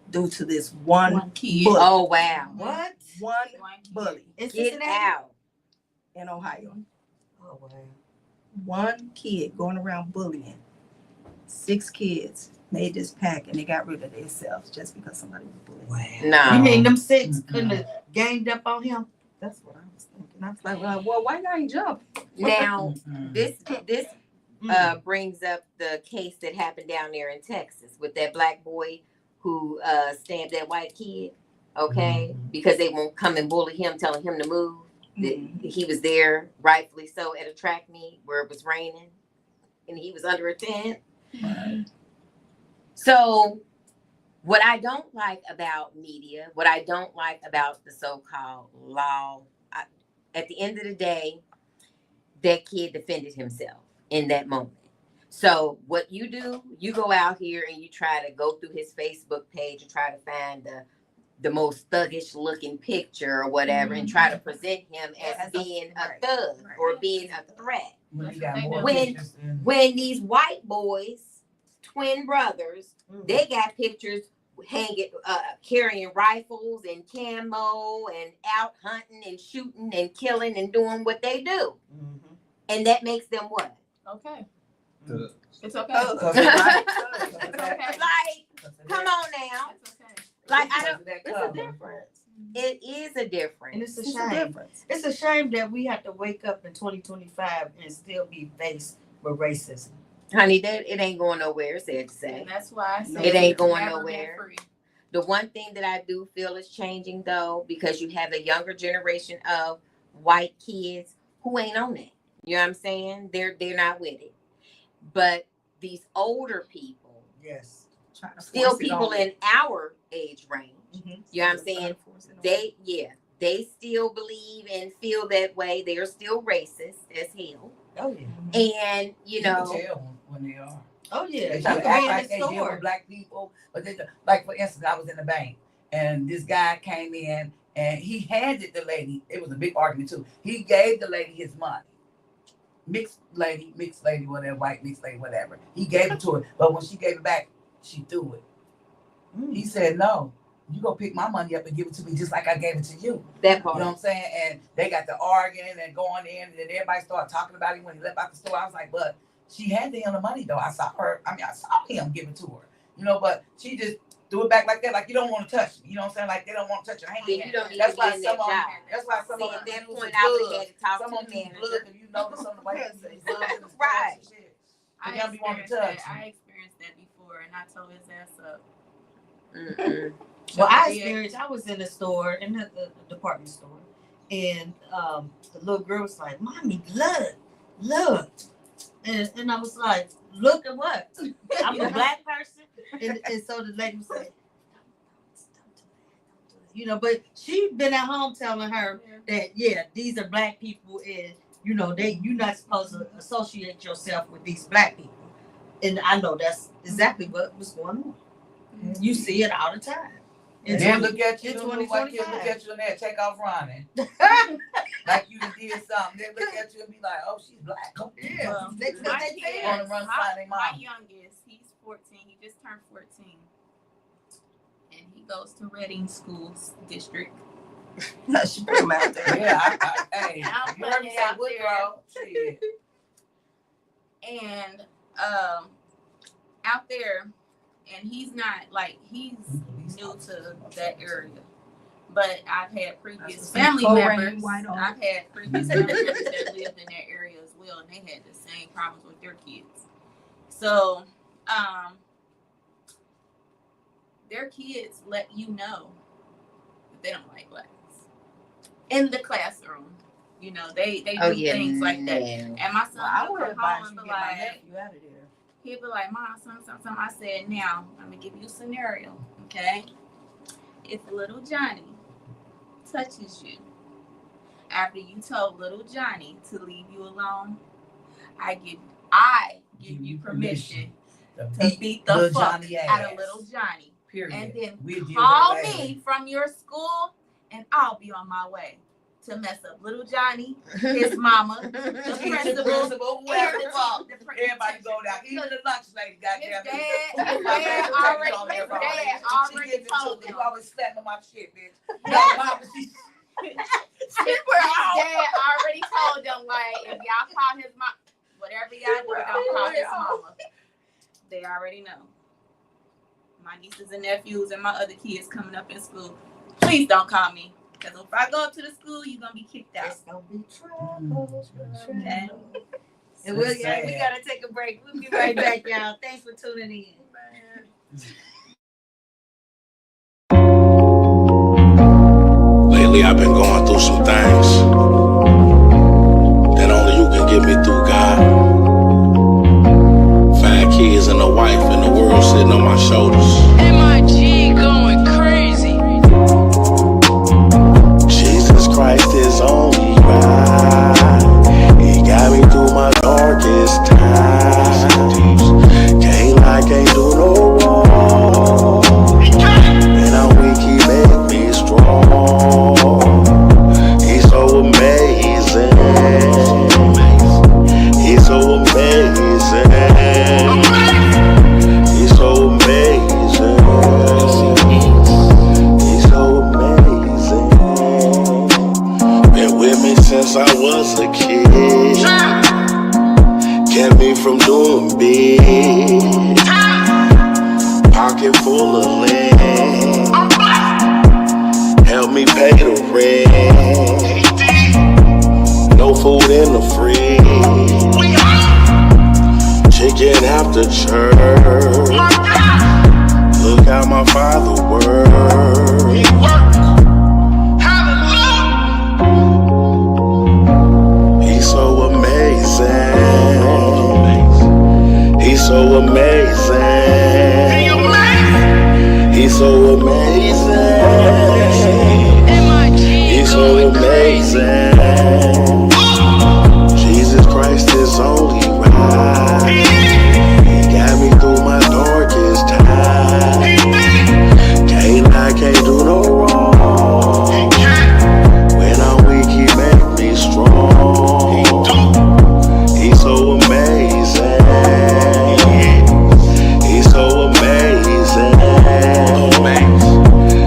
due to this one kid. Bully. Oh wow! What? One bully. Get out in Ohio. Oh wow! One kid going around bullying 6 kids made this pack and they got rid of themselves just because somebody was bullying. Wow. No. You mean them 6 couldn't have ganged up on him? That's what I was thinking. I was like, well, why you ain't jump? Now this brings up the case that happened down there in Texas with that black boy who stabbed that white kid. Okay, because they won't come and bully him, telling him to move. He was there, rightfully so, at a track meet where it was raining, and he was under a tent. Right. So, what I don't like about media, what I don't like about the so-called law, at the end of the day, that kid defended himself in that moment. So what you do, you go out here and you try to go through his Facebook page and try to find the most thuggish looking picture or whatever, and try to present him as being a thug or being a threat. When these white boys, twin brothers, they got pictures hanging, carrying rifles and camo and out hunting and shooting and killing and doing what they do, and that makes them what? Okay. It's okay. Like, come on now. Like, I don't. It's a difference. It is a difference. And it's a shame. It's a shame that we have to wake up in 2025 and still be faced with racism. Honey, it ain't going nowhere. Sad to say. And that's why I say it ain't going nowhere. The one thing that I do feel is changing, though, because you have a younger generation of white kids who ain't on it. You know what I'm saying? They're not with it. But these older people, yes, still people in our age range. You know what I'm saying? They still believe and feel that way. They're still racist as hell. Oh yeah. And you know, tell when they are. Oh yeah. They try to act like they deal with black people, but they, like for instance, I was in the bank and this guy came in and he handed the lady. It was a big argument too. He gave the lady his money. Mixed lady, whatever, white mixed lady, whatever. He gave it to her, but when she gave it back, she threw it. He said, "No, you go pick my money up and give it to me just like I gave it to you." That part. You know what I'm saying? And they got to arguing and going in, and then everybody started talking about him when he left out the store. I was like, "But she handed him the money, though. I saw him give it to her, you know. But she just threw it back like that, like you don't want to touch me. You know what I'm saying? Like they don't want to touch your hand. You don't need that's to why be in some that of them. job. That's why some of them. At that point, I would have had to talk to the manager. If you notice on the way, right? I experienced that before, and I told his ass up. Well, I was in a store, in the department store, and the little girl was like, "Mommy, look," and I was like, "Look at what? I'm a black person," and so the lady was like, you know, but she been at home telling her that these are black people, and you know you're not supposed to associate yourself with these black people, and I know that's exactly what was going on. You see it all the time. And then look at you, look at you in there, take off running. Like you did something. They look at you and be like, "Oh, she's black." Oh, yeah. Well, my youngest, he's 14. He just turned 14. And he goes to Reading Schools District. No, she put him out there. Yeah, hey, I'm you heard me putting it say out Woodrow. Shit. And out there, and he's not like he's new to that area. But I've had previous family members. I've had previous family members that lived in that area as well, and they had the same problems with their kids. So, their kids let you know that they don't like blacks in the classroom. You know, they do things like that. And my son will come home and be like, he'll be like, Mom, something. I said, now, I'm going to give you a scenario, okay? If little Johnny touches you after you told little Johnny to leave you alone, I give you permission to beat the fuck out of little Johnny. Period. And then call me from your school and I'll be on my way to mess up little Johnny, his mama, the principal, whoever the fuck. Everybody go down. Even the lunch lady, goddamn. His dad already told him. You always slapping my shit, bitch. His dad already told them, like, if y'all call his mom, whatever y'all do, don't call his mama. They already know. My nieces and nephews and my other kids coming up in school, please don't call me. Because if I go up to the school, you're going to be kicked out. It's going to be trouble. Okay. And we got to take a break. We'll be right back, y'all. Thanks for tuning in. Lately, I've been going through some things that only you can get me through, God. 5 kids and a wife and the world sitting on my shoulders. MIG going crazy. Jesus Christ is only right. He got me through my darkest times. Can't lie, can't do no wrong. And I'm weak, he make me strong. He's so amazing. He's so amazing. He's so amazing. He's so amazing. Been with me since I was a kid. Kept me from doing big. Pocket full of land. Help me pay the rent. No food in the fridge. Chicken after church. Look how my father works. He works. He's so amazing. He's so amazing. He's so amazing. He's so amazing. Jesus Christ is only right. He got me through my darkest times. Can't lie, can't do no wrong. When I'm weak, he make me strong. He's so amazing. He's so amazing.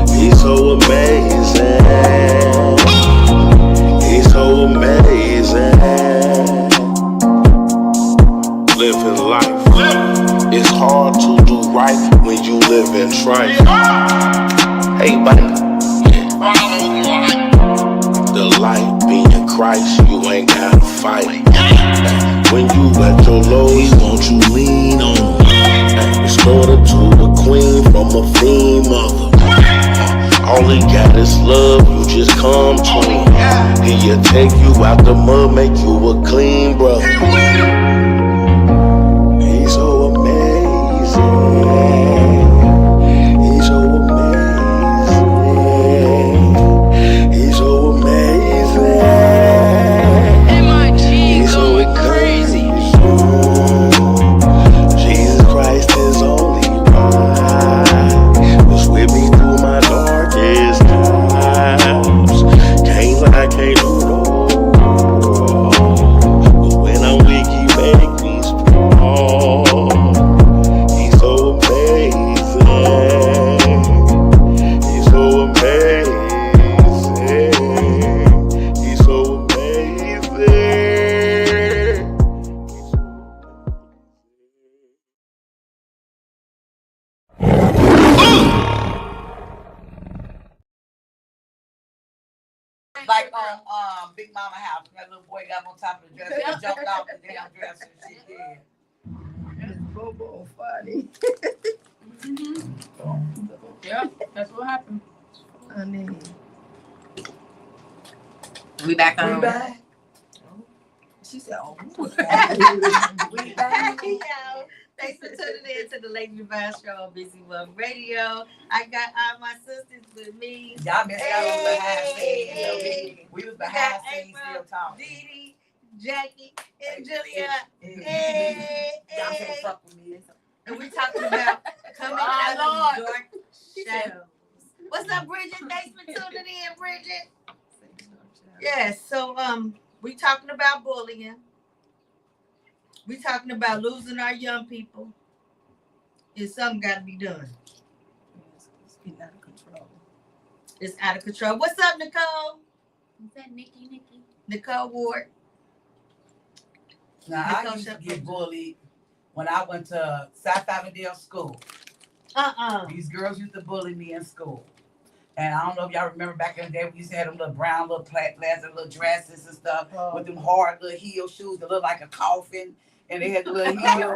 He's so amazing. He's so amazing. Living life, it's hard to do right when you live in strife. Hey, buddy. The light being Christ, you ain't gotta fight. When you at your lowest, won't you lean on? Restored her to a queen from a fiend mother. All he got is love, you just come to him. He'll take you out the mud, make you a clean brother. He's so amazing. He's so amazing. He's so amazing. MIG going crazy. Jesus Christ is only right. Was with me through my darkest times. Can't lie, can't do no wrong. But when I'm Like on Big Mama house, that little boy got on top of the dresser and jumped off the damn dresser and shit. Yeah. It's Bobo funny. Yeah, that's what happened. Honey. We back on. We back. She said, "Oh, we back." Yo, thanks for tuning in to the Lady Divine Show on Busy One Radio. I got all my sisters with me. Y'all missed out on the behind scenes. We was behind scenes still talking. Dee, Jackie, and Julia. Y'all can't fuck with me. And we talking about coming out of the dark shadows. What's up, Bridget? Thanks for tuning in, Bridget. Yes, so we talking about bullying. We talking about losing our young people. And something got to be done. It's getting out of control. It's out of control. What's up, Nicole? Is that Nikki? Nicole Ward. Now, I used to get bullied when I went to South Avondale School. These girls used to bully me in school. And I don't know if y'all remember back in the day, we used to have them little brown little plastic little dresses and stuff with them hard little heel shoes that look like a coffin. And they had the little heel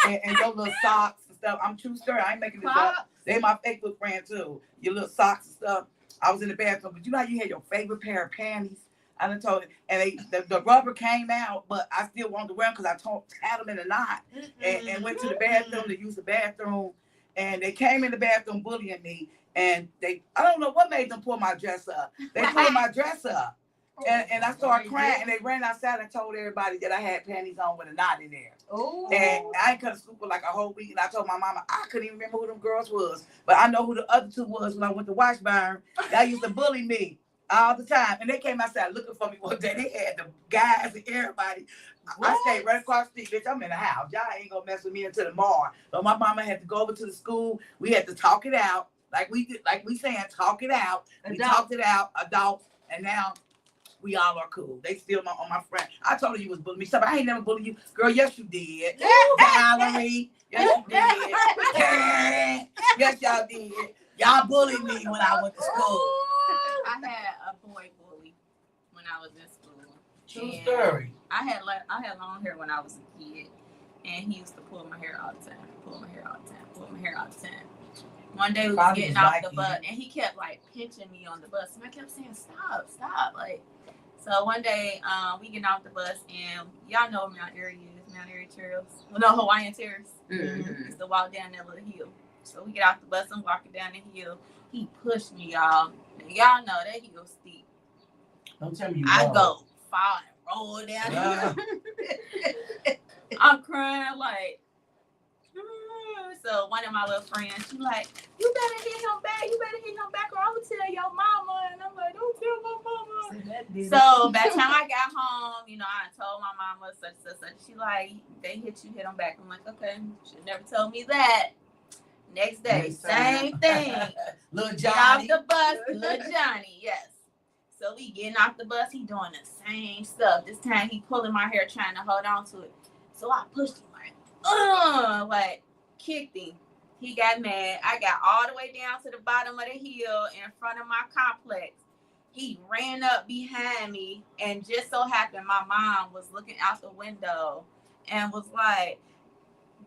and your little socks and stuff. I'm true story. I ain't making this up. They my Facebook friend too. Your little socks and stuff. I was in the bathroom, but you know how you had your favorite pair of panties? I done told it, and the rubber came out, but I still wanted to wear them because I had them in a knot and went to the bathroom to use the bathroom. And they came in the bathroom bullying me. And I don't know what made them pull my dress up. They pulled my dress up. And I started crying. And they ran outside and told everybody that I had panties on with a knot in there. Oh. And I ain't couldn't sleep for like a whole week. And I told my mama, I couldn't even remember who them girls was. But I know who the other two was when I went to Washburn. They used to bully me all the time. And they came outside looking for me one day. They had the guys and everybody. What? I stayed right across the street. Bitch, I'm in the house. Y'all ain't gonna mess with me until tomorrow. But my mama had to go over to the school. We had to talk it out. Like we saying, talk it out. We talked it out, adults, and now we all are cool. They still on my friend. I told her you was bullying me. So I ain't never bullied you. Girl, yes you did. Valerie, yes you did. Karen, yes y'all did. Y'all bullied me when I went to school. I had a boy bully when I was in school. True story. I had long hair when I was a kid, and he used to pull my hair all the time. One day we was getting off the bus, and he kept like pinching me on the bus, and I kept saying, "Stop!" Like, so one day we getting off the bus, and y'all know where Mount Airy is, Mount Airy Terrace. Well, no, Hawaiian Terrace. Used to walk down that little hill. So we get off the bus and walking down the hill. He pushed me, y'all. And y'all know that hill steep. Don't tell me I go fall and roll down. I'm crying like. So one of my little friends, she like, you better hit him back, or I'm gonna tell your mama. And I'm like, don't tell my mama. So by the time I got home, you know, I told my mama such. She like, they hit him back. I'm like, okay, she never told me that. Next day, same thing. Little Johnny. Johnny. Off the bus, little Johnny, yes. So we getting off the bus, he doing the same stuff. This time he pulling my hair, trying to hold on to it. So I pushed him like kicked him. He got mad. I got all the way down to the bottom of the hill in front of my complex. He ran up behind me, and just so happened my mom was looking out the window and was like,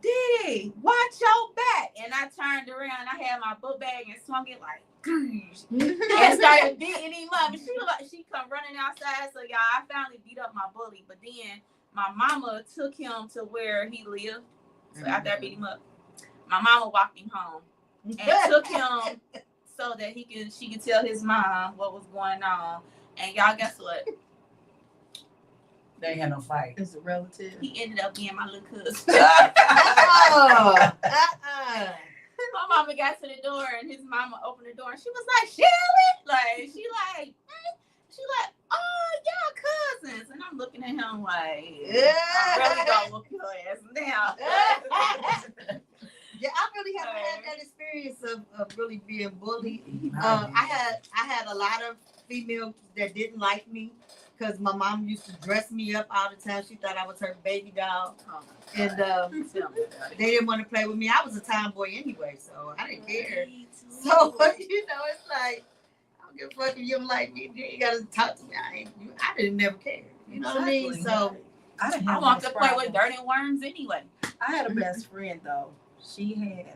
Diddy, watch your back. And I turned around. I had my book bag and swung it like, and started beating him up. And she come running outside. So y'all, I finally beat up my bully. But then my mama took him to where he lived. So after I beat him up, my mama walked him home and took him so that she could tell his mom what was going on. And y'all, guess what? They ain't had no fight. It's a relative. He ended up being my little cousin. My mama got to the door and his mama opened the door and she was like, Shelly, she like, oh, y'all cousins. And I'm looking at him like, I'm really gonna whoop your ass now. Yeah, I really haven't had that experience of really being bullied. I had a lot of females that didn't like me because my mom used to dress me up all the time. She thought I was her baby doll. And they didn't want to play with me. I was a tomboy anyway, so I didn't care. So, it's like, I don't give a fuck if you don't like me. You gotta talk to me. I didn't never care. You know what I mean? So I want to play with dirt and worms anyway. I had a best friend though. She had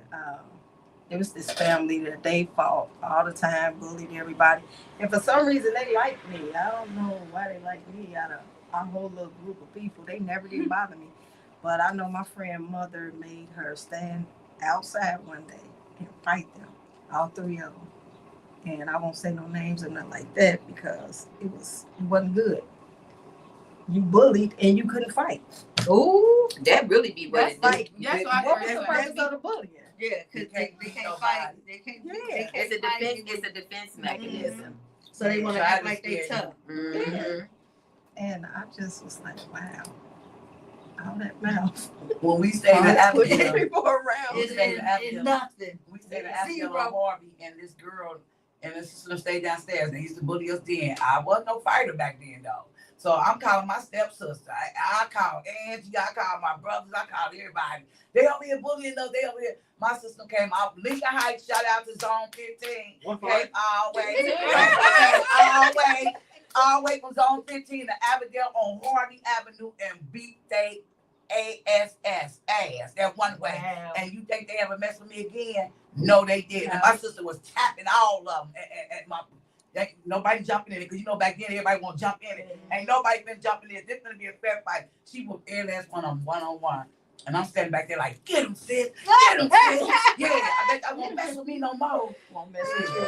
it was this family that they fought all the time, bullied everybody. And for some reason they liked me. I don't know why they liked me out of our whole little group of people. They never did bother me. But I know my friend mother made her stand outside one day and fight them, all three of them. And I won't say no names or nothing like that because it wasn't good. You bullied and you couldn't fight. Ooh, that really be what it like, that's what was the purpose of the bullying? Yeah, because they can't fight. They can't. Yeah. It's a defense mechanism. So they want to act like they tough. Yeah. And I just was like, wow. All that mouth. When we stayed at Abigail, people around. we stayed at Abigail. Nothing. We stayed at Abigail and Harvey, and this girl and this sister stayed downstairs. They used to bully us then. I wasn't no fighter back then, though. So I'm calling my stepsister. I call Angie. I call my brothers. I call everybody. They over here bullying us. They over here. My sister came out. Lincoln Heights. Shout out to Zone 15. Came all the way from Zone 15 to Abigail on Harvey Avenue and beat they ass. That one way. Wow. And you think they ever mess with me again? No, they didn't. And my sister was tapping all of them at my. Nobody jumping in it because you know back then everybody want to jump in it. Ain't nobody been jumping in it. This gonna be a fair fight. She was air last one on one, and I'm standing back there like, get him, sis, get him, sis. Yeah, I bet I won't mess with me no more. Won't mess with you.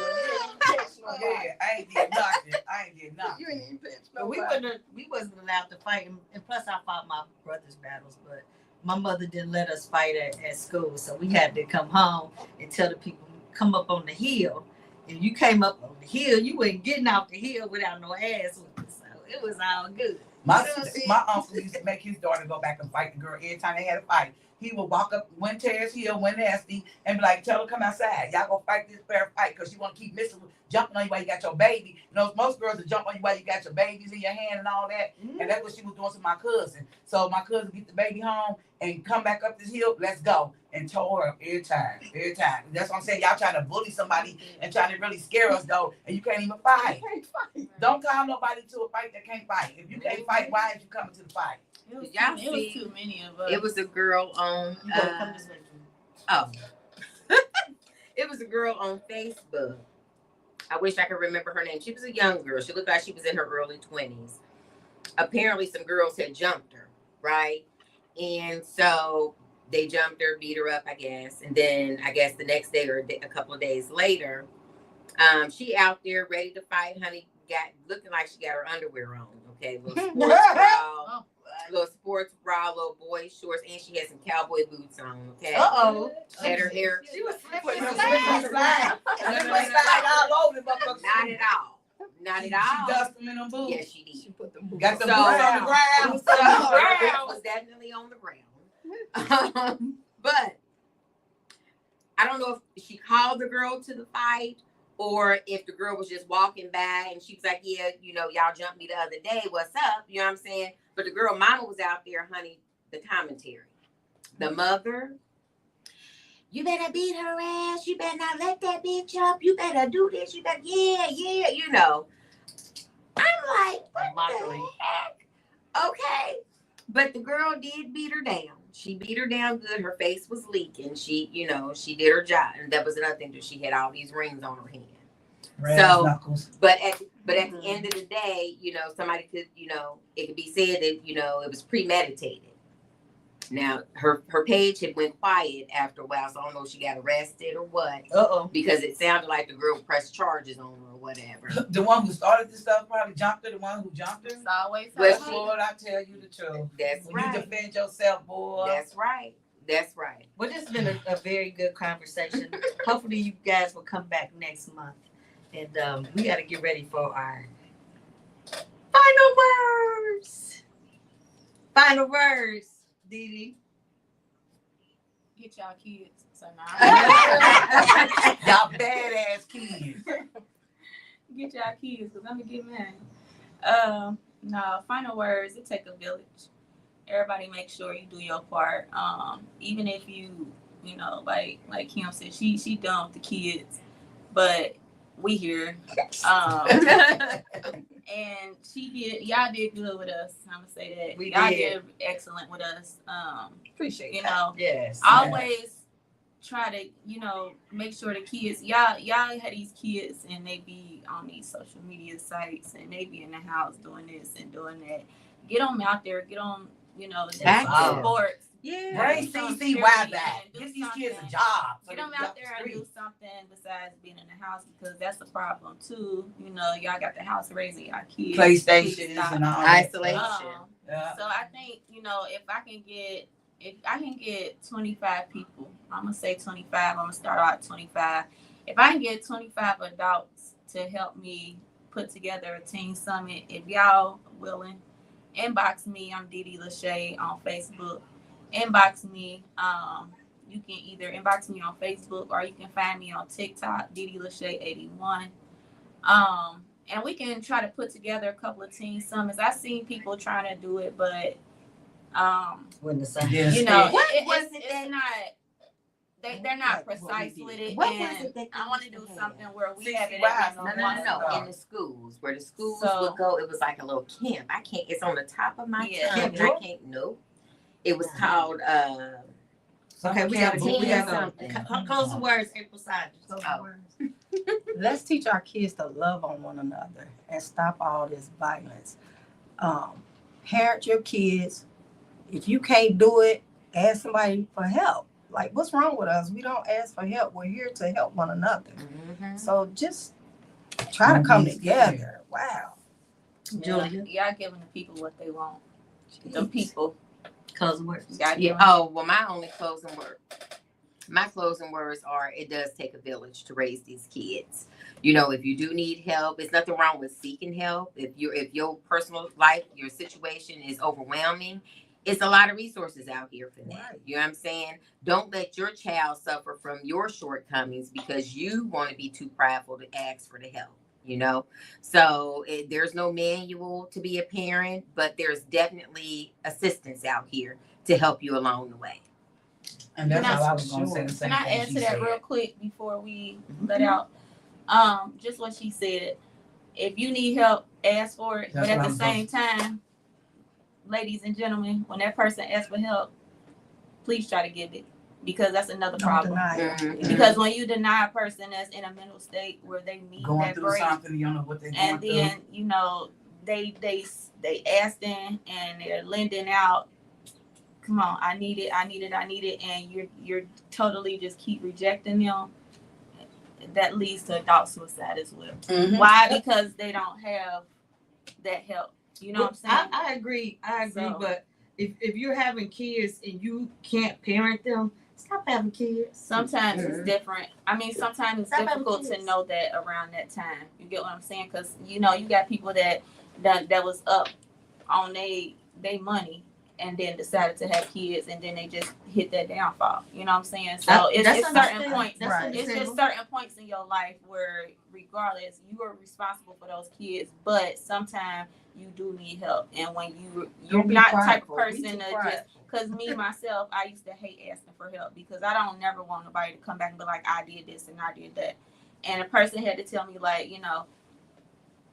Yeah, I ain't did nothing. You ain't even pitch But we wasn't allowed to fight, and plus I fought my brother's battles, but my mother didn't let us fight at school, so we had to come home and tell the people come up on the hill. If you came up on the hill, you wasn't getting off the hill without no ass. So it was all good. My uncle used to make his daughter go back and fight the girl every time they had a fight. He would walk up, went Terrace Hill, went nasty, and be like, tell her come outside. Y'all go fight this fair fight because you want to keep missing, jumping on you while you got your baby. You know, most girls will jump on you while you got your babies in your hand and all that. Mm-hmm. And that's what she was doing to my cousin. So my cousin get the baby home and come back up this hill, let's go. And tore her up every time. That's what I'm saying. Y'all trying to bully somebody and trying to really scare us though, and you can't even fight. Don't call nobody to a fight that can't fight. If you can't fight, why is you coming to the fight? It was too many of us. It was a girl on it was a girl on Facebook. I wish I could remember her name. She was a young girl. She looked like she was in her early 20s. Apparently some girls had jumped her, right? And so they jumped her, beat her up, I guess. And then I guess the next day or a couple of days later, she out there ready to fight, honey, looking like she got her underwear on, okay? Little sports bra, little boy shorts, and she had some cowboy boots on, okay? Uh-oh. She had her hair. She was slide all over the motherfucker. Not at all. Not at all. She dusted them in them boots. Yes, she did. She put them boots got the boots on the ground. It was definitely on the ground. But I don't know if she called the girl to the fight or if the girl was just walking by and she was like, yeah, you know, y'all jumped me the other day. What's up? You know what I'm saying? But the girl mama was out there, honey, the commentary. The mother, you better beat her ass. You better not let that bitch up. You better do this. You better, yeah, you know. I'm like, what the heck? Okay. But the girl did beat her down. She beat her down good. Her face was leaking. She, you know, she did her job. And that was another thing that she had all these rings on her hand. Knuckles. But at the end of the day, you know, somebody could, you know, it could be said that, you know, it was premeditated. Now, her page had went quiet after a while, so I don't know if she got arrested or what. Uh-oh. Because it sounded like the girl pressed charges on her or whatever. The one who started this stuff probably jumped her. The one who jumped her. It's always Well, Lord, I tell you the truth. That's when right. You defend yourself, boy. That's right. That's right. Well, this has been a very good conversation. Hopefully you guys will come back next month. And we got to get ready for our final words. Final words, Dee Dee. Get y'all kids. So now. Y'all badass kids. Get y'all kids, because I'm going to get mad. No, final words, it take a village. Everybody make sure you do your part. Even if you know, like Kim said, she dumped the kids. But we here. And y'all did good with us. I'm gonna say that. Y'all did excellent with us. Appreciate you that. know, Yes. always try to, make sure the kids, y'all had these kids and they be on these social media sites and they be in the house doing this and doing that. Get them out there, get them, sports. Yeah. Bring CCY back. Give these kids a job. Get them out there and do something besides being in the house, because that's a problem too. Y'all got the house raising y'all kids. PlayStations and all isolation. So I think, if I can get 25 people, I'm gonna say 25. I'm gonna start out at 25. If I can get 25 adults to help me put together a teen summit, if y'all willing, inbox me. I'm Didi Lachey on Facebook. Inbox me. You can either inbox me on Facebook or you can find me on TikTok, Didi Lachey 81. And we can try to put together a couple of teen summits. I've seen people trying to do it, but when the sun, it's not. They're not precise with it. What and was it that I want to do something where we have it No, in the schools, where the schools would go. It was like a little camp. I can't. It's on the top of my tongue. I can't. Nope. It was called. Okay, we got something. Close the words, April Saunders. Let's teach our kids to love on one another and stop all this violence. Parent your kids. If you can't do it, ask somebody for help. Like, what's wrong with us? We don't ask for help. We're here to help one another. Mm-hmm. So just try to come together. Wow. Julia, y'all giving the people what they want. The people. Closing words. My only closing word. My closing words are: it does take a village to raise these kids. If you do need help, there's nothing wrong with seeking help. If your personal life, your situation is overwhelming, it's a lot of resources out here for that. Right. You know what I'm saying? Don't let your child suffer from your shortcomings because you want to be too prideful to ask for the help. So there's no manual to be a parent, but there's definitely assistance out here to help you along the way. And that's how I was going to say the same thing. Can I answer that real quick before we let out? Just what she said. If you need help, ask for it. But at the same time, ladies and gentlemen, when that person asks for help, please try to give it, because that's another problem. Because when you deny a person that's in a mental state where they need going that through break, something, you don't know what they're going through, and then they asking and they're lending out. Come on, I need it, and you're totally just keep rejecting them. That leads to adult suicide as well. Mm-hmm. Why? Because they don't have that help. You know what I'm saying? I agree, but if you're having kids and you can't parent them, stop having kids. Sometimes it's different. I mean, sometimes it's difficult to know that around that time. You get what I'm saying? Because you got people that was up on they money and then decided to have kids, and then they just hit that downfall. You know what I'm saying? So it's certain points. It's just certain points in your life where, regardless, you are responsible for those kids, but sometimes you do need help. And when you're not the type of person to just, because me myself, I used to hate asking for help because I don't never want nobody to come back and be like, I did this and I did that. And a person had to tell me, like,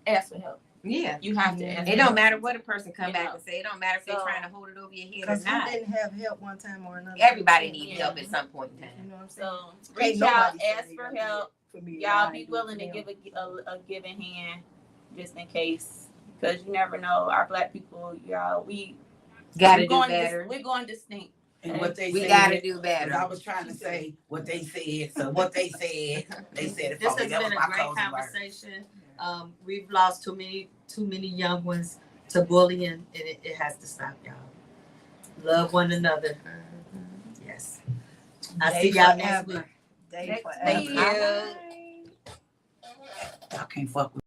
ask for help. Yeah, you have to. It don't matter what a person come back and say. It don't matter if they're trying to hold it over your head or not. Because you didn't have help one time or another. Everybody needs help at some point in time. You know what I'm saying? So reach out, ask for help. Y'all be willing to give a giving hand, just in case, because you never know. Our Black people, y'all, we gotta do better. We're going distinct. And what they we gotta do better. I was trying to say what they said. So what they said it. This has been a great conversation. We've lost too many young ones to bullying, and it has to stop, y'all. Love one another. Yes. I see y'all next week. Day forever. Thank you. I can't fuck with